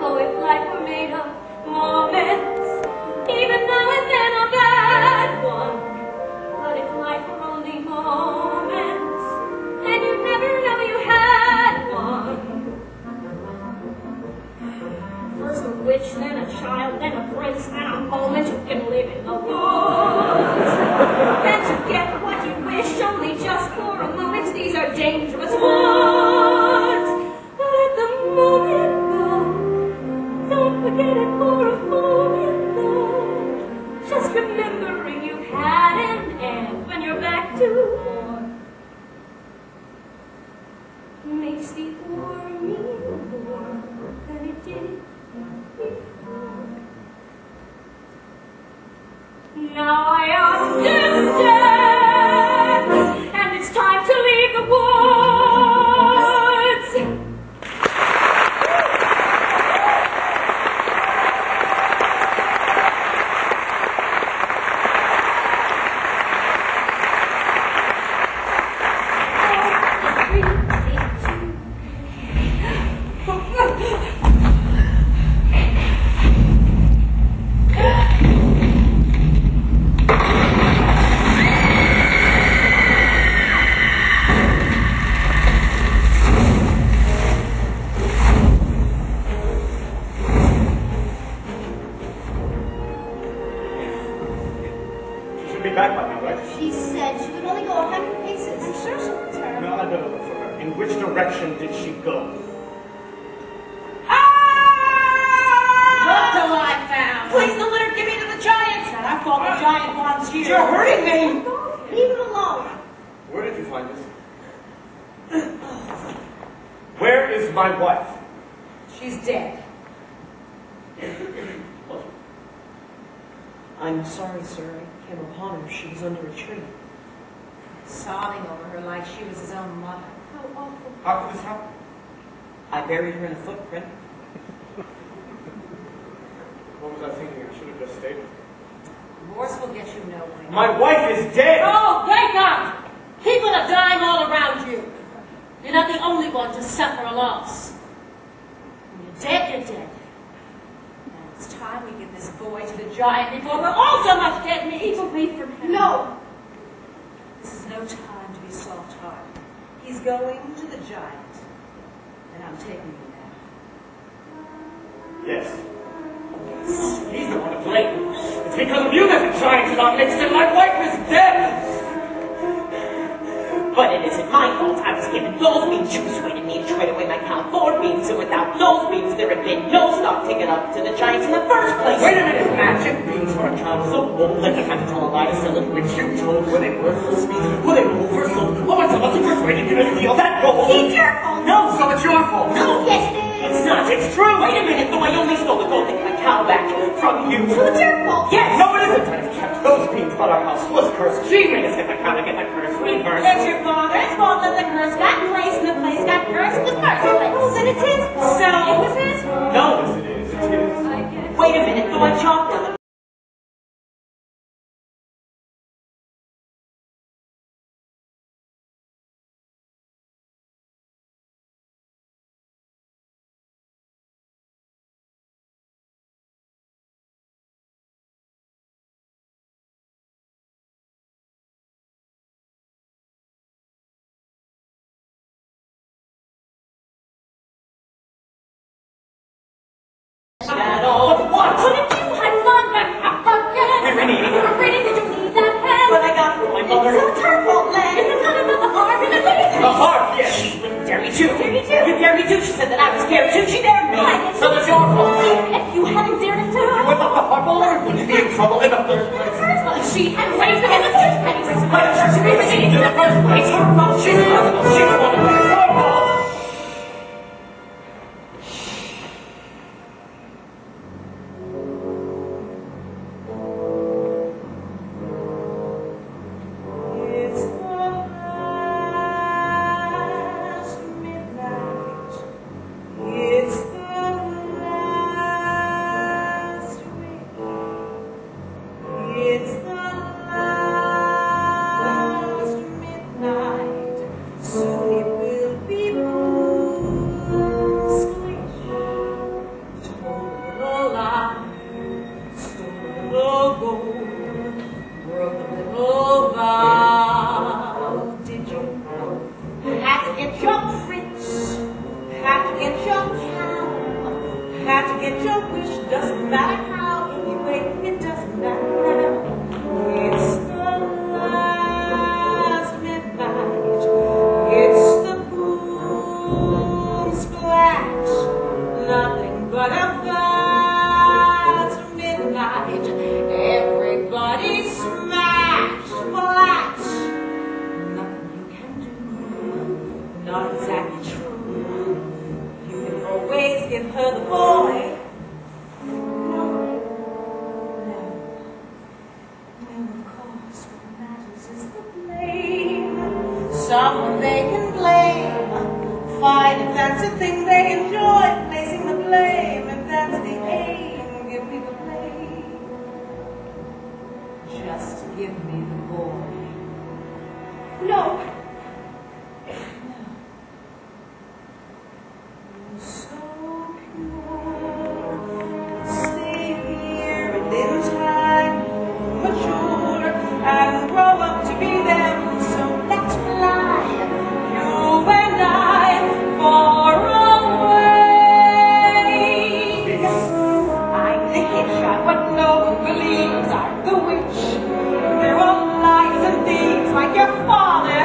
Oh, if life were made of moments, even now and then a bad one. But if life were only moments, and you'd never know you had one. First a witch, then a child, then a prince, then a moment you can live in the woods. And to get what you wish only just for a moment, these are dangerous woods. But let the moment go. Don't forget it for a moment, though. Just remembering you've had an end when you're back to war. Makes the war mean more than it did before. Now I understand, and it's time to leave the woods. direction did she go? Look who I found! Please don't let her give me to the giants! And I thought the giant wants you. You're hurting me! Leave him alone. Where did you find this? Where is my wife? She's dead. I'm sorry, sir. I came upon her. She was under a tree. Sobbing over her like she was his own mother. How awful. How could this happen? I buried her in a footprint. What was I thinking? I should have just stayed with her. Remorse will get you nowhere. My wife is dead! Oh, wake up! People are dying all around you. You're not the only one to suffer a loss. When you're dead, you're dead. Now it's time we give this boy to the giant before we're all so much dead meat. He will wait for him. No. This is no time to be soft-hearted. He's going to the giant. And I'm taking you now. Yes. He's the one to blame. It's because of you that the giants are not mixed and my wife is dead! But it isn't my fault. I was given those beans. You persuaded me to trade away my cow for beans. And without those beans, there had been no stock to get up to the giants in the first place. Wait a minute, magic beans for a cow so old that you had to tell a lie to sell it, which you told were they worthless beans, were they oversold? Oh, it's almost persuaded you to steal that gold. It's your fault. No, so it's your fault. No, yes, it is. It's not. It's true. Wait a minute. Though I only stole the gold to get my cow back from you. So it's your fault. Yes. No, it isn't. I've kept those beans, but our house was cursed. She made us get the cow to get the curse reversed. It's your father's fault that the curse got placed and the place got cursed in the first place. Oh, then it's his fault. So it was his fault. No, yes, it is. It's his. Wait a minute. Though I chopped down the But what? Couldn't you have done that again? We were needing I'm ready to need that pen. but I got it from my mother. It's her fault, Len. Isn't that another harm in the The heart, yes. She wouldn't dare me to. Dare me to? You dare me to. She said that I was scared too. She dared me. So it's your fault. If you hadn't dared it to, Would not the heart Lord wouldn't be in trouble in the first place. she had raised it in the first place. Why did she be received in the first place? It's her fault. She's responsible. She's the one to blame. It's her fault. It's the last midnight. It's the last week. It's the last midnight. Soon it will be moon squish. Told a little lie, stole a little gold, broke a little vow. Did you know? Had to get your fritz. Had to get your cow. Had to get your wish, doesn't matter how. Anyway, it doesn't matter. It's the last midnight. It's the boom splash. Nothing but a vast midnight. Everybody smash, splash. Nothing you can do. Not exactly true. You can always give her the boy. No. Well, of course, what matters is the blame. Someone they can blame. Fine, if that's the thing they enjoy, placing the blame. If that's the aim, give me the blame. Just give me the boy. No. So pure, stay here and in time mature and grow up to be them. So let's fly, you and I, far away. I'm the hit shot, but no one believes I'm the witch. They're all lies and thieves like your father.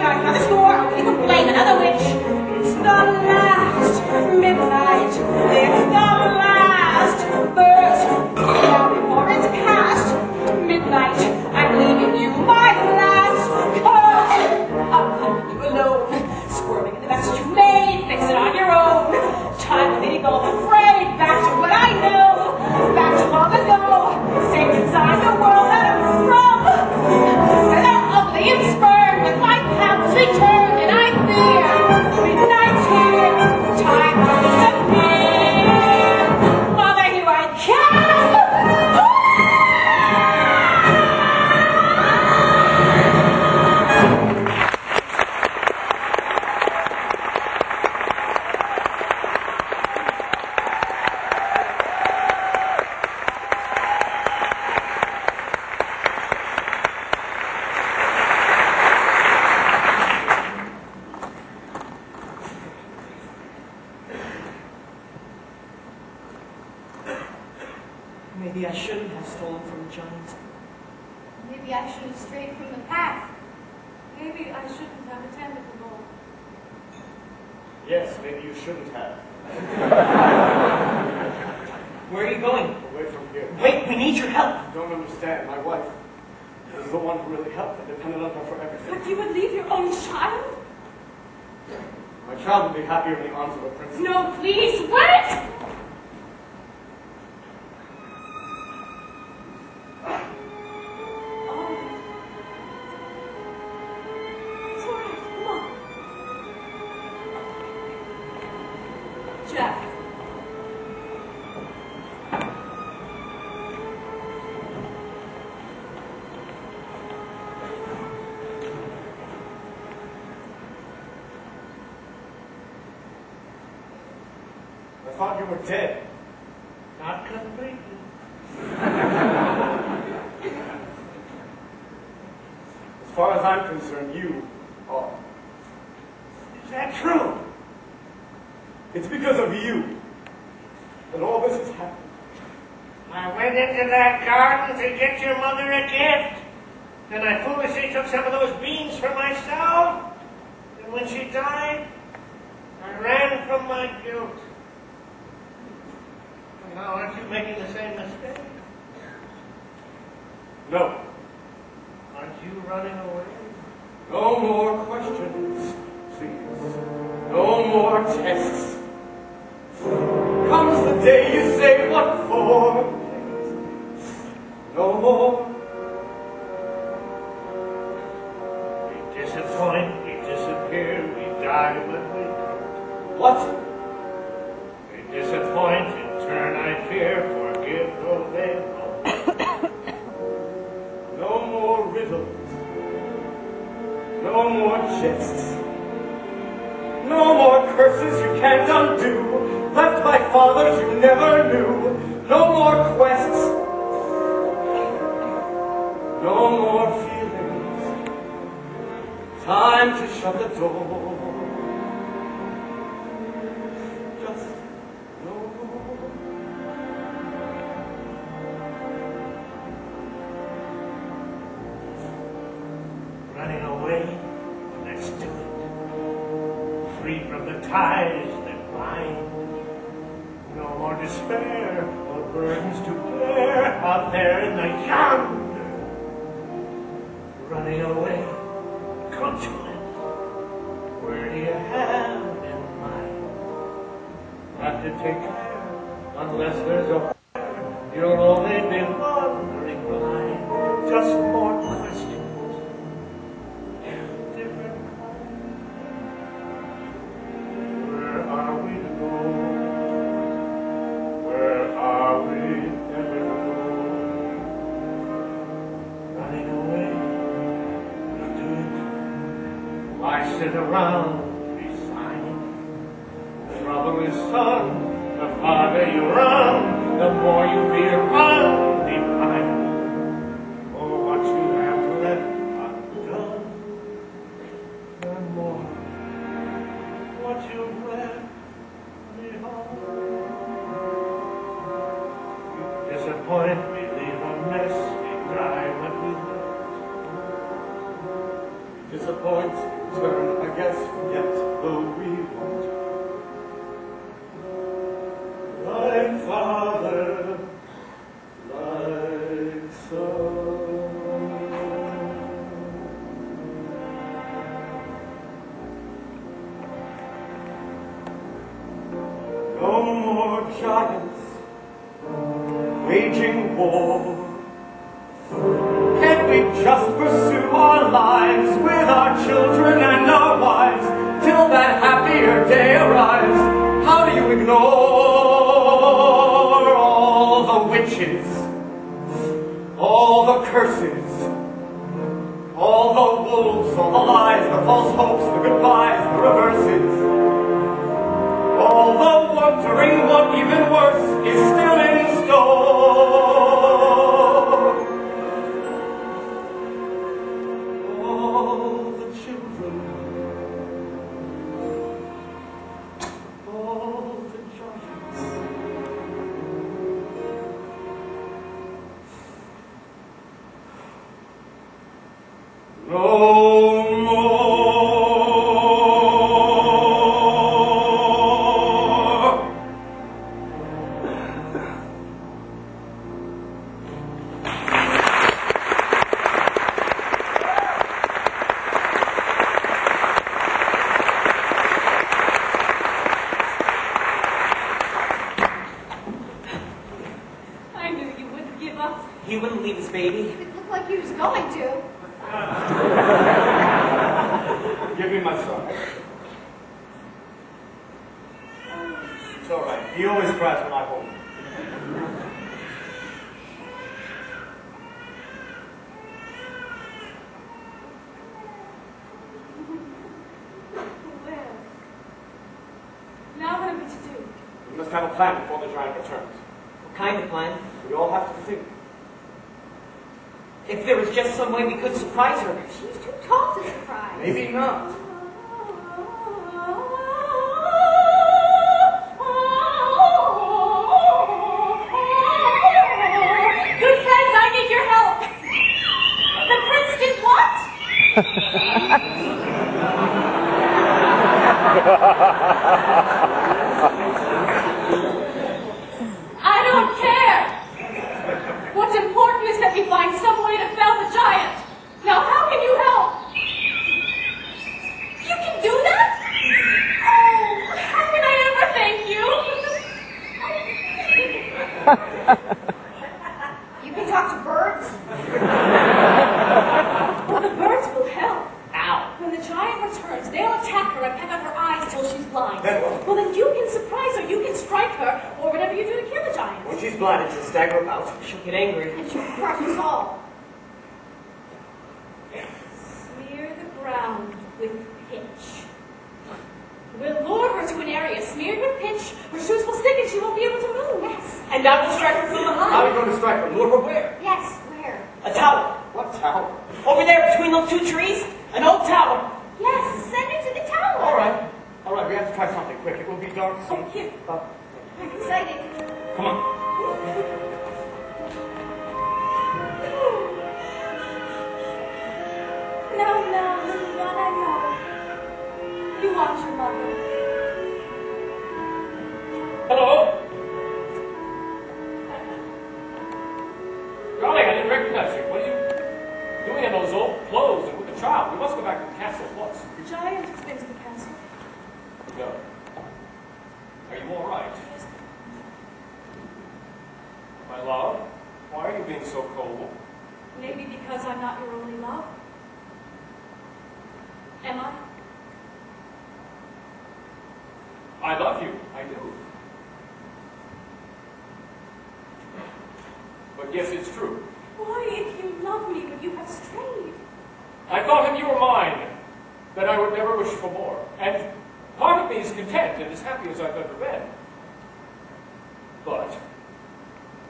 apologize by the score, or you can blame another witch. It's the last midnight. It's the last verse. Now before it's past midnight, I'm leaving you my last curse. I'm leaving you alone, squirming in the mess you made. Fix it on your own. Time to leave all the fray. Back to what I know. Back to long ago. Safe inside the world that I'm from. And I'm ugly and spurned with my paths returned, and I fear midnight's here. Time to disappear. Mother, here I come. Maybe I shouldn't have stolen from the giant. Maybe I should have strayed from the path. Maybe I shouldn't have attended the ball. Yes, maybe you shouldn't have. Where are you going? Away from here. Wait, we need your help. You don't understand. My wife is the one who really helped. I depended on her for everything. But you would leave your own child? My child would be happier in the arms of a princess. No, please, wait! I thought you were dead. Not completely. As far as I'm concerned, you are. Is that true? It's because of you that all this has happened. I went into that garden to get your mother a gift. Then I foolishly took some of those beans for myself. And when she died, I ran from my guilt. Now, aren't you making the same mistake? No. Aren't you running away? No more questions, please. No more tests. Comes the day you say what for. No more. We disappoint, we disappear, we die when we don't. What? We disappoint, in turn I fear, forgive though they won't. No more riddles. No more jests. No more curses you can't undo. Left by fathers you never knew. No more quests. No more feelings. Time to shut the door. Just no more. Running away, let's do it. Free from the ties that bind. No more despair or burdens to bear out there in the yonder. Running away, come to it. Where do you have in mind? Have to take care, unless there's a fire. You'll only be wandering blind. Just more questions. Different kinds. Where are we to go? Where are we ever to go? Running away, we do it. Why sit around, resigned? The trouble is, son, the farther you run, the more you feel undefined. For what you have left undone, and more, what you've left behind. You disappoint, we leave a mess, we die what we left. Disappoint, turn, I guess, forget, though we won't. Like father, like son. No more giants waging war. Can't we just pursue our lives with our children and our wives till that happier day arrives? How do you ignore all the witches, all the curses, all the wolves, all the lies, the false hopes, the goodbyes, the reverses, all the wondering what even worse is still in store?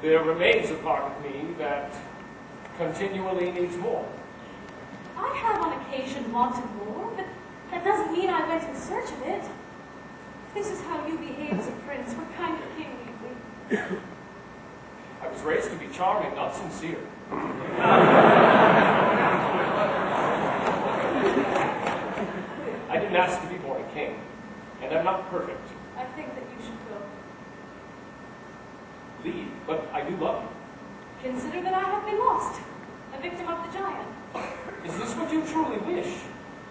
There remains a part of me that continually needs more. I have on occasion wanted more, but that doesn't mean I went in search of it. This is how you behave as a prince. What kind of king will you be? I was raised to be charming, not sincere. I didn't ask to be born a king, and I'm not perfect. I think that you should go. Leave, but I do love you. Consider that I have been lost, a victim of the giant. Is this what you truly wish?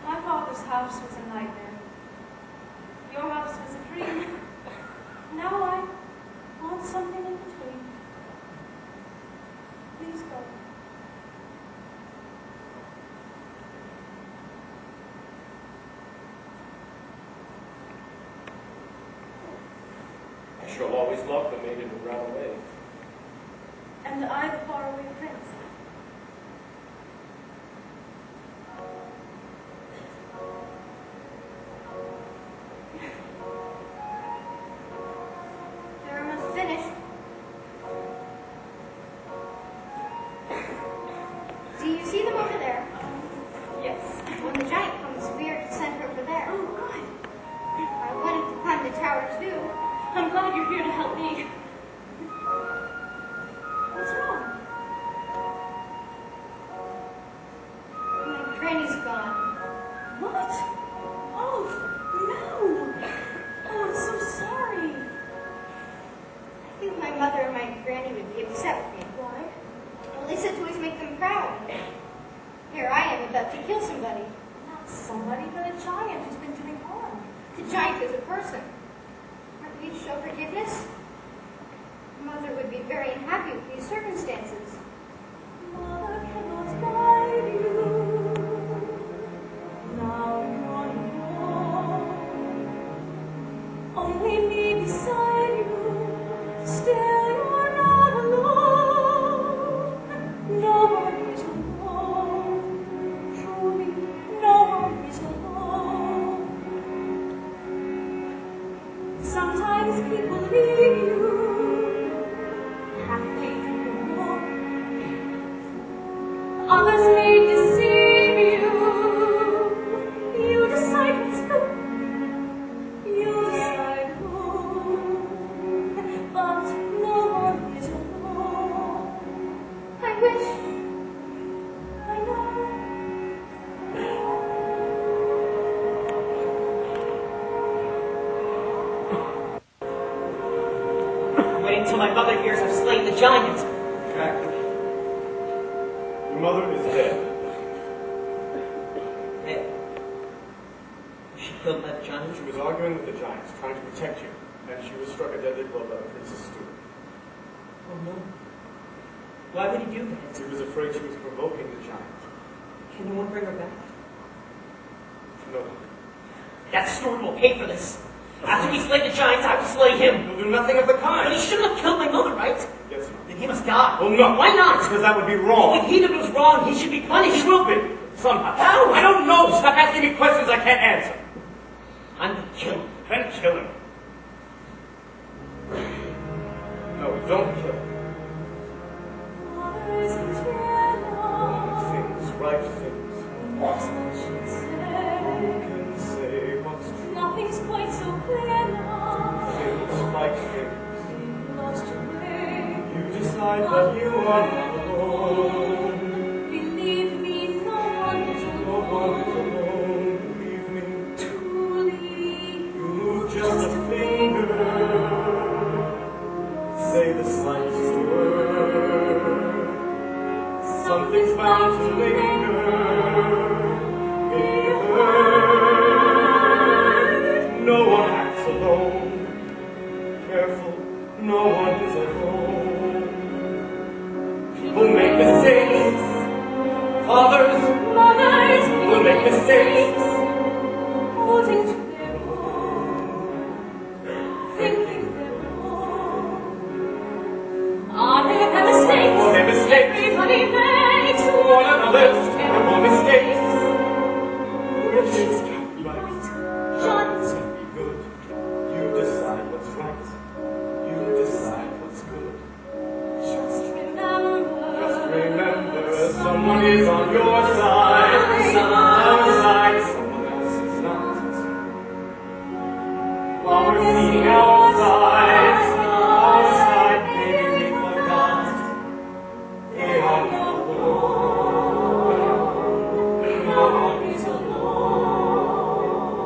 My father's house was a nightmare. Your house was a dream. Now I want something in between. Please go. I shall always love the maiden who ran away. And I, the faraway prince. They're almost finished. Do you see them over there? Yes. When the giant comes, we are to send her over there. Oh, good. I wanted to climb the tower too. I'm glad you're here to help me. What's wrong? My granny's gone. What? Oh, no. Oh, I'm so sorry. I think my mother and my granny would be upset with me. Why? Well, they said to always make them proud. Here I am about to kill somebody. Not somebody, but a giant who's been doing harm. The giant is a person. Aren't we to show forgiveness? Mother would be very unhappy with these circumstances. Mother cannot guide you. Now you're alone. Only me beside you. Still you're not alone. No one is alone. Truly, no one is alone. Sometimes people leave you halfway through the war. Others may deceive you. You decide what's good. You decide who. But no one is alone. I wish. I know. Wait until my mother hears I've slain the giant. Jack, your mother is dead. Hey. Was she killed by the giant? She was arguing with the giants, trying to protect you, and she was struck a deadly blow by the Princess Stewart. Oh no. Why would he do that? He was afraid she was provoking the giant. Can no one bring her back? No. That Stewart will pay for this. After we slay the giants, I will slay him. He'll do nothing of the kind. But he shouldn't have killed my mother, right? Yes, sir. Then he must die. Well, no. Why not? Because that would be wrong. If he did what was wrong, he should be punished. He will be. Somehow. How? I don't know. Stop asking me questions I can't answer. I'm gonna kill him. Then kill him. No, don't kill him. Mother is eternal. Things, right things. What should say? Who can say what's true? Nothing's quite so clear now. Things, right things. You've lost your way. You decide that you are not alone. Believe me, no one is No alone. one is alone. Believe me. Truly, You move just a finger. Say the slightest word. Something's bound to linger. Be heard. No one acts alone. Careful, no one is alone. People make mistakes. Fathers mothers will make mistakes. holding to their own, thinking their own. Are they a mistake? Will make mistakes. Everybody makes One another, and more mistakes. Riches can be right, giants can Be good. You decide what's right. You decide what's good. just remember. Just remember, someone is on your side. Our side, someone else is not. While we're seeing our side, maybe we forgot. They are not alone. No one is alone.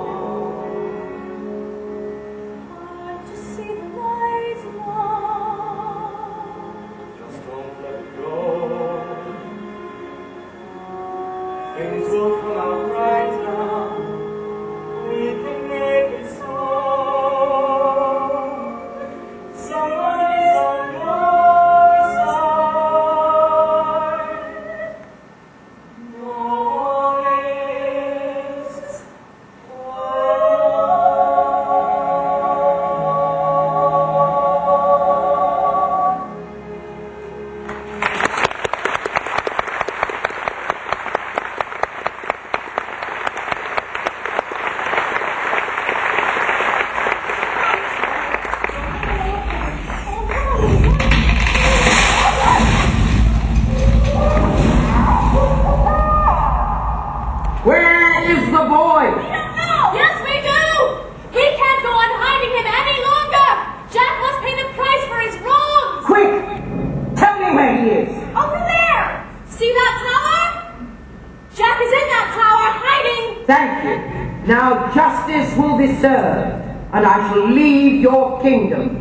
justice will be served, and I shall leave your kingdom.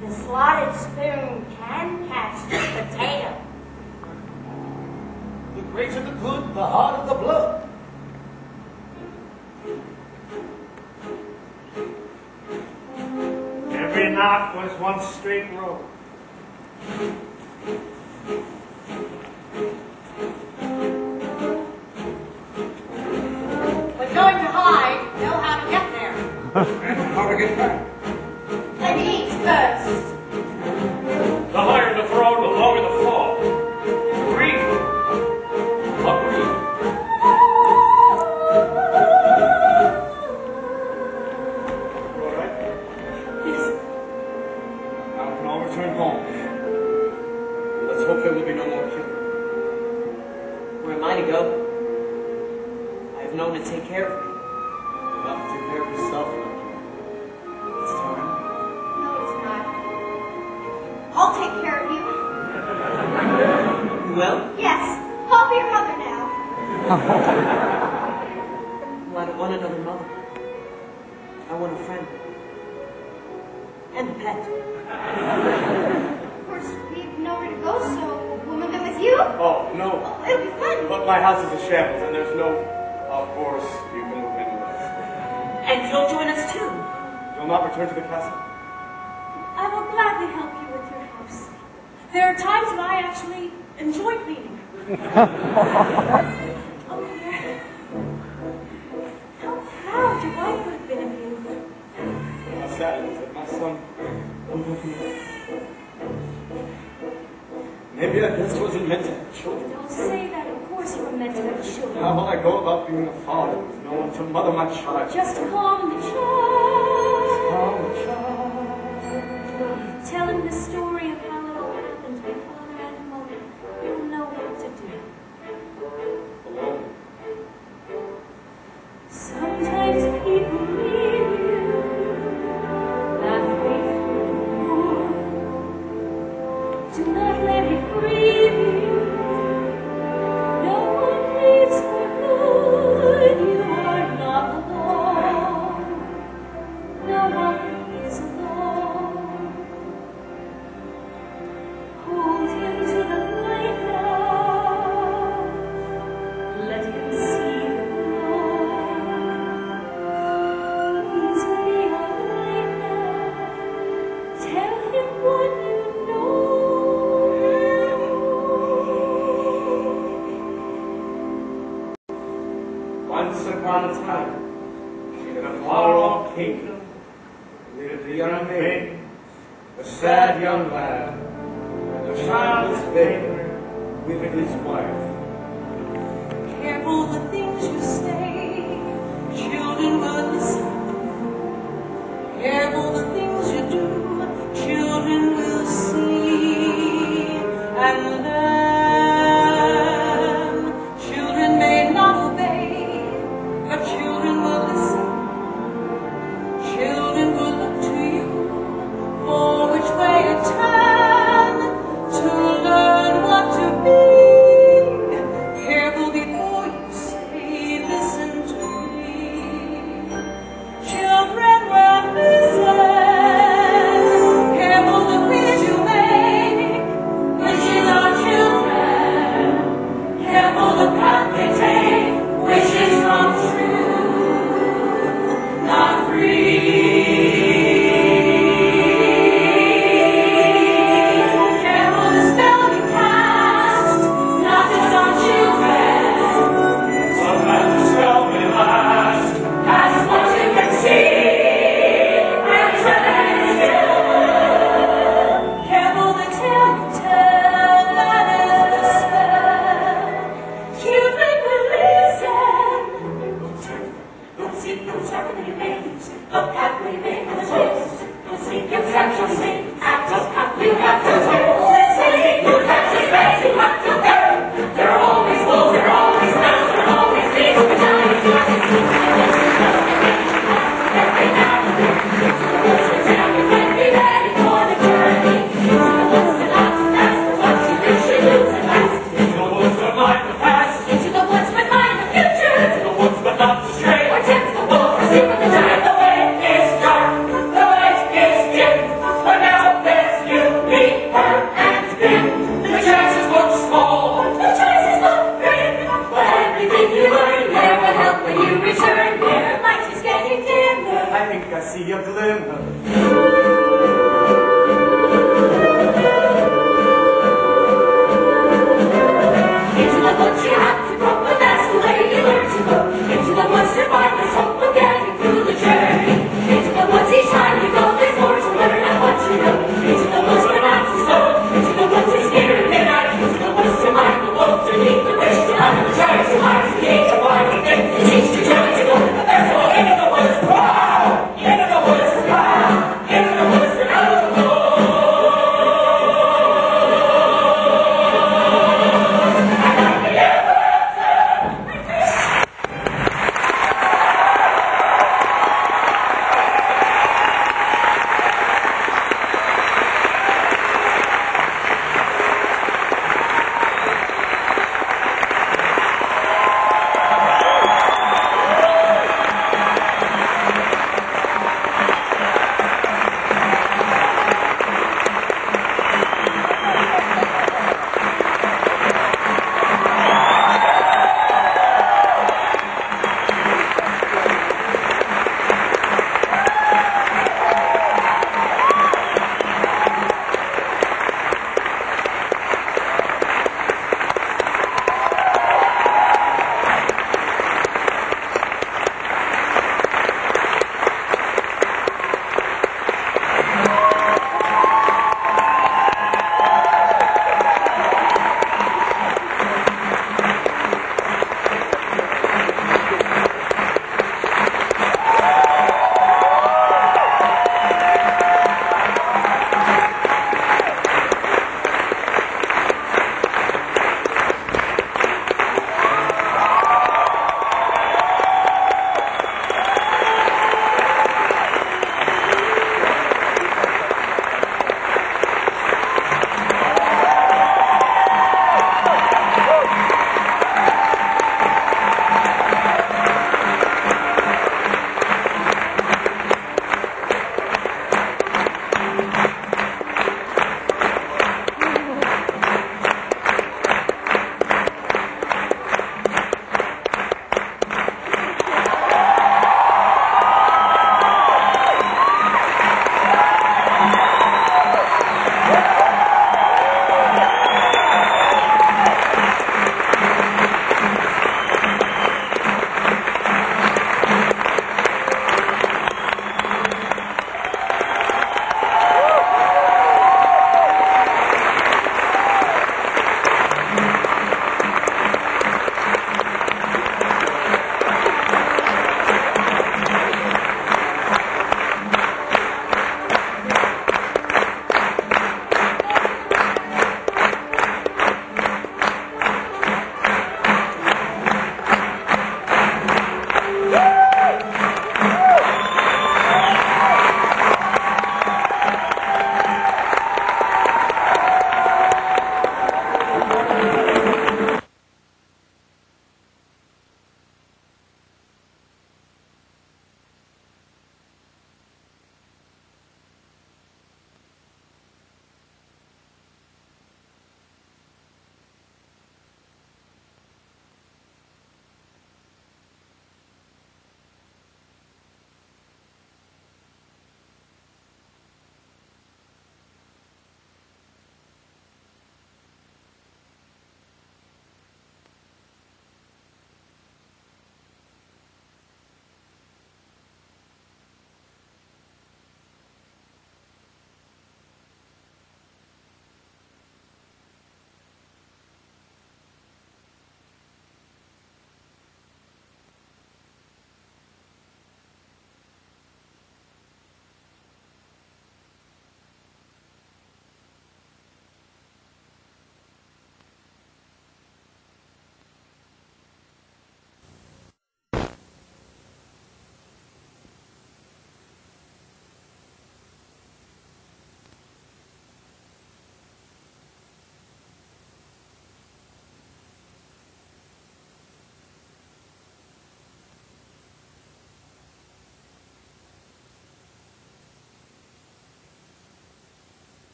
The slotted spoon can catch the potato. The greater the good, the harder the blood. Every knot was one straight road. We're going to hide. Know how to get there. And how to get back. And eat first. The higher the throne, the lower the fall. Agree? Agree. All right? Yes. Now we can all return home. Let's hope there will be no more killing. Where am I to go? I have no one to take care of me. You'll have to take care of yourself now. It's time. No, it's not. I'll take care of you. You will? Yes, I'll be your mother now. Well, I don't want another mother. I want a friend. And a pet. Of course, we've nowhere to go, so we'll move in with you. Oh, no. Oh, it'll be fun. But my house is a shambles, and there's no... Of course, you can move in with us. And you'll join us too. You'll not return to the castle? I will gladly help you with your house. There are times when I actually enjoy cleaning. Oh, dear. How proud your wife would have been of you. How sad it is that my son... Maybe I just wasn't meant to have children. Don't say that. Of course you were meant to have children. How will I go about being a father with no one to mother my child? Just calm the child. Calm the child. Tell him the story of how it all happened to your father and mother. You'll know what to do. Alone. Sometimes people leave you halfway through the war. Do not let it grieve you. No one leaves for good. You are not alone. No one is alone. Hold him to the light now. Let him see the glow. Things will be alright now. Tell him what you know. Once upon a time, in a far-off kingdom, lived a young maiden, a sad young lad, and a childless baby with his wife. Careful the things you say. Children will deceive.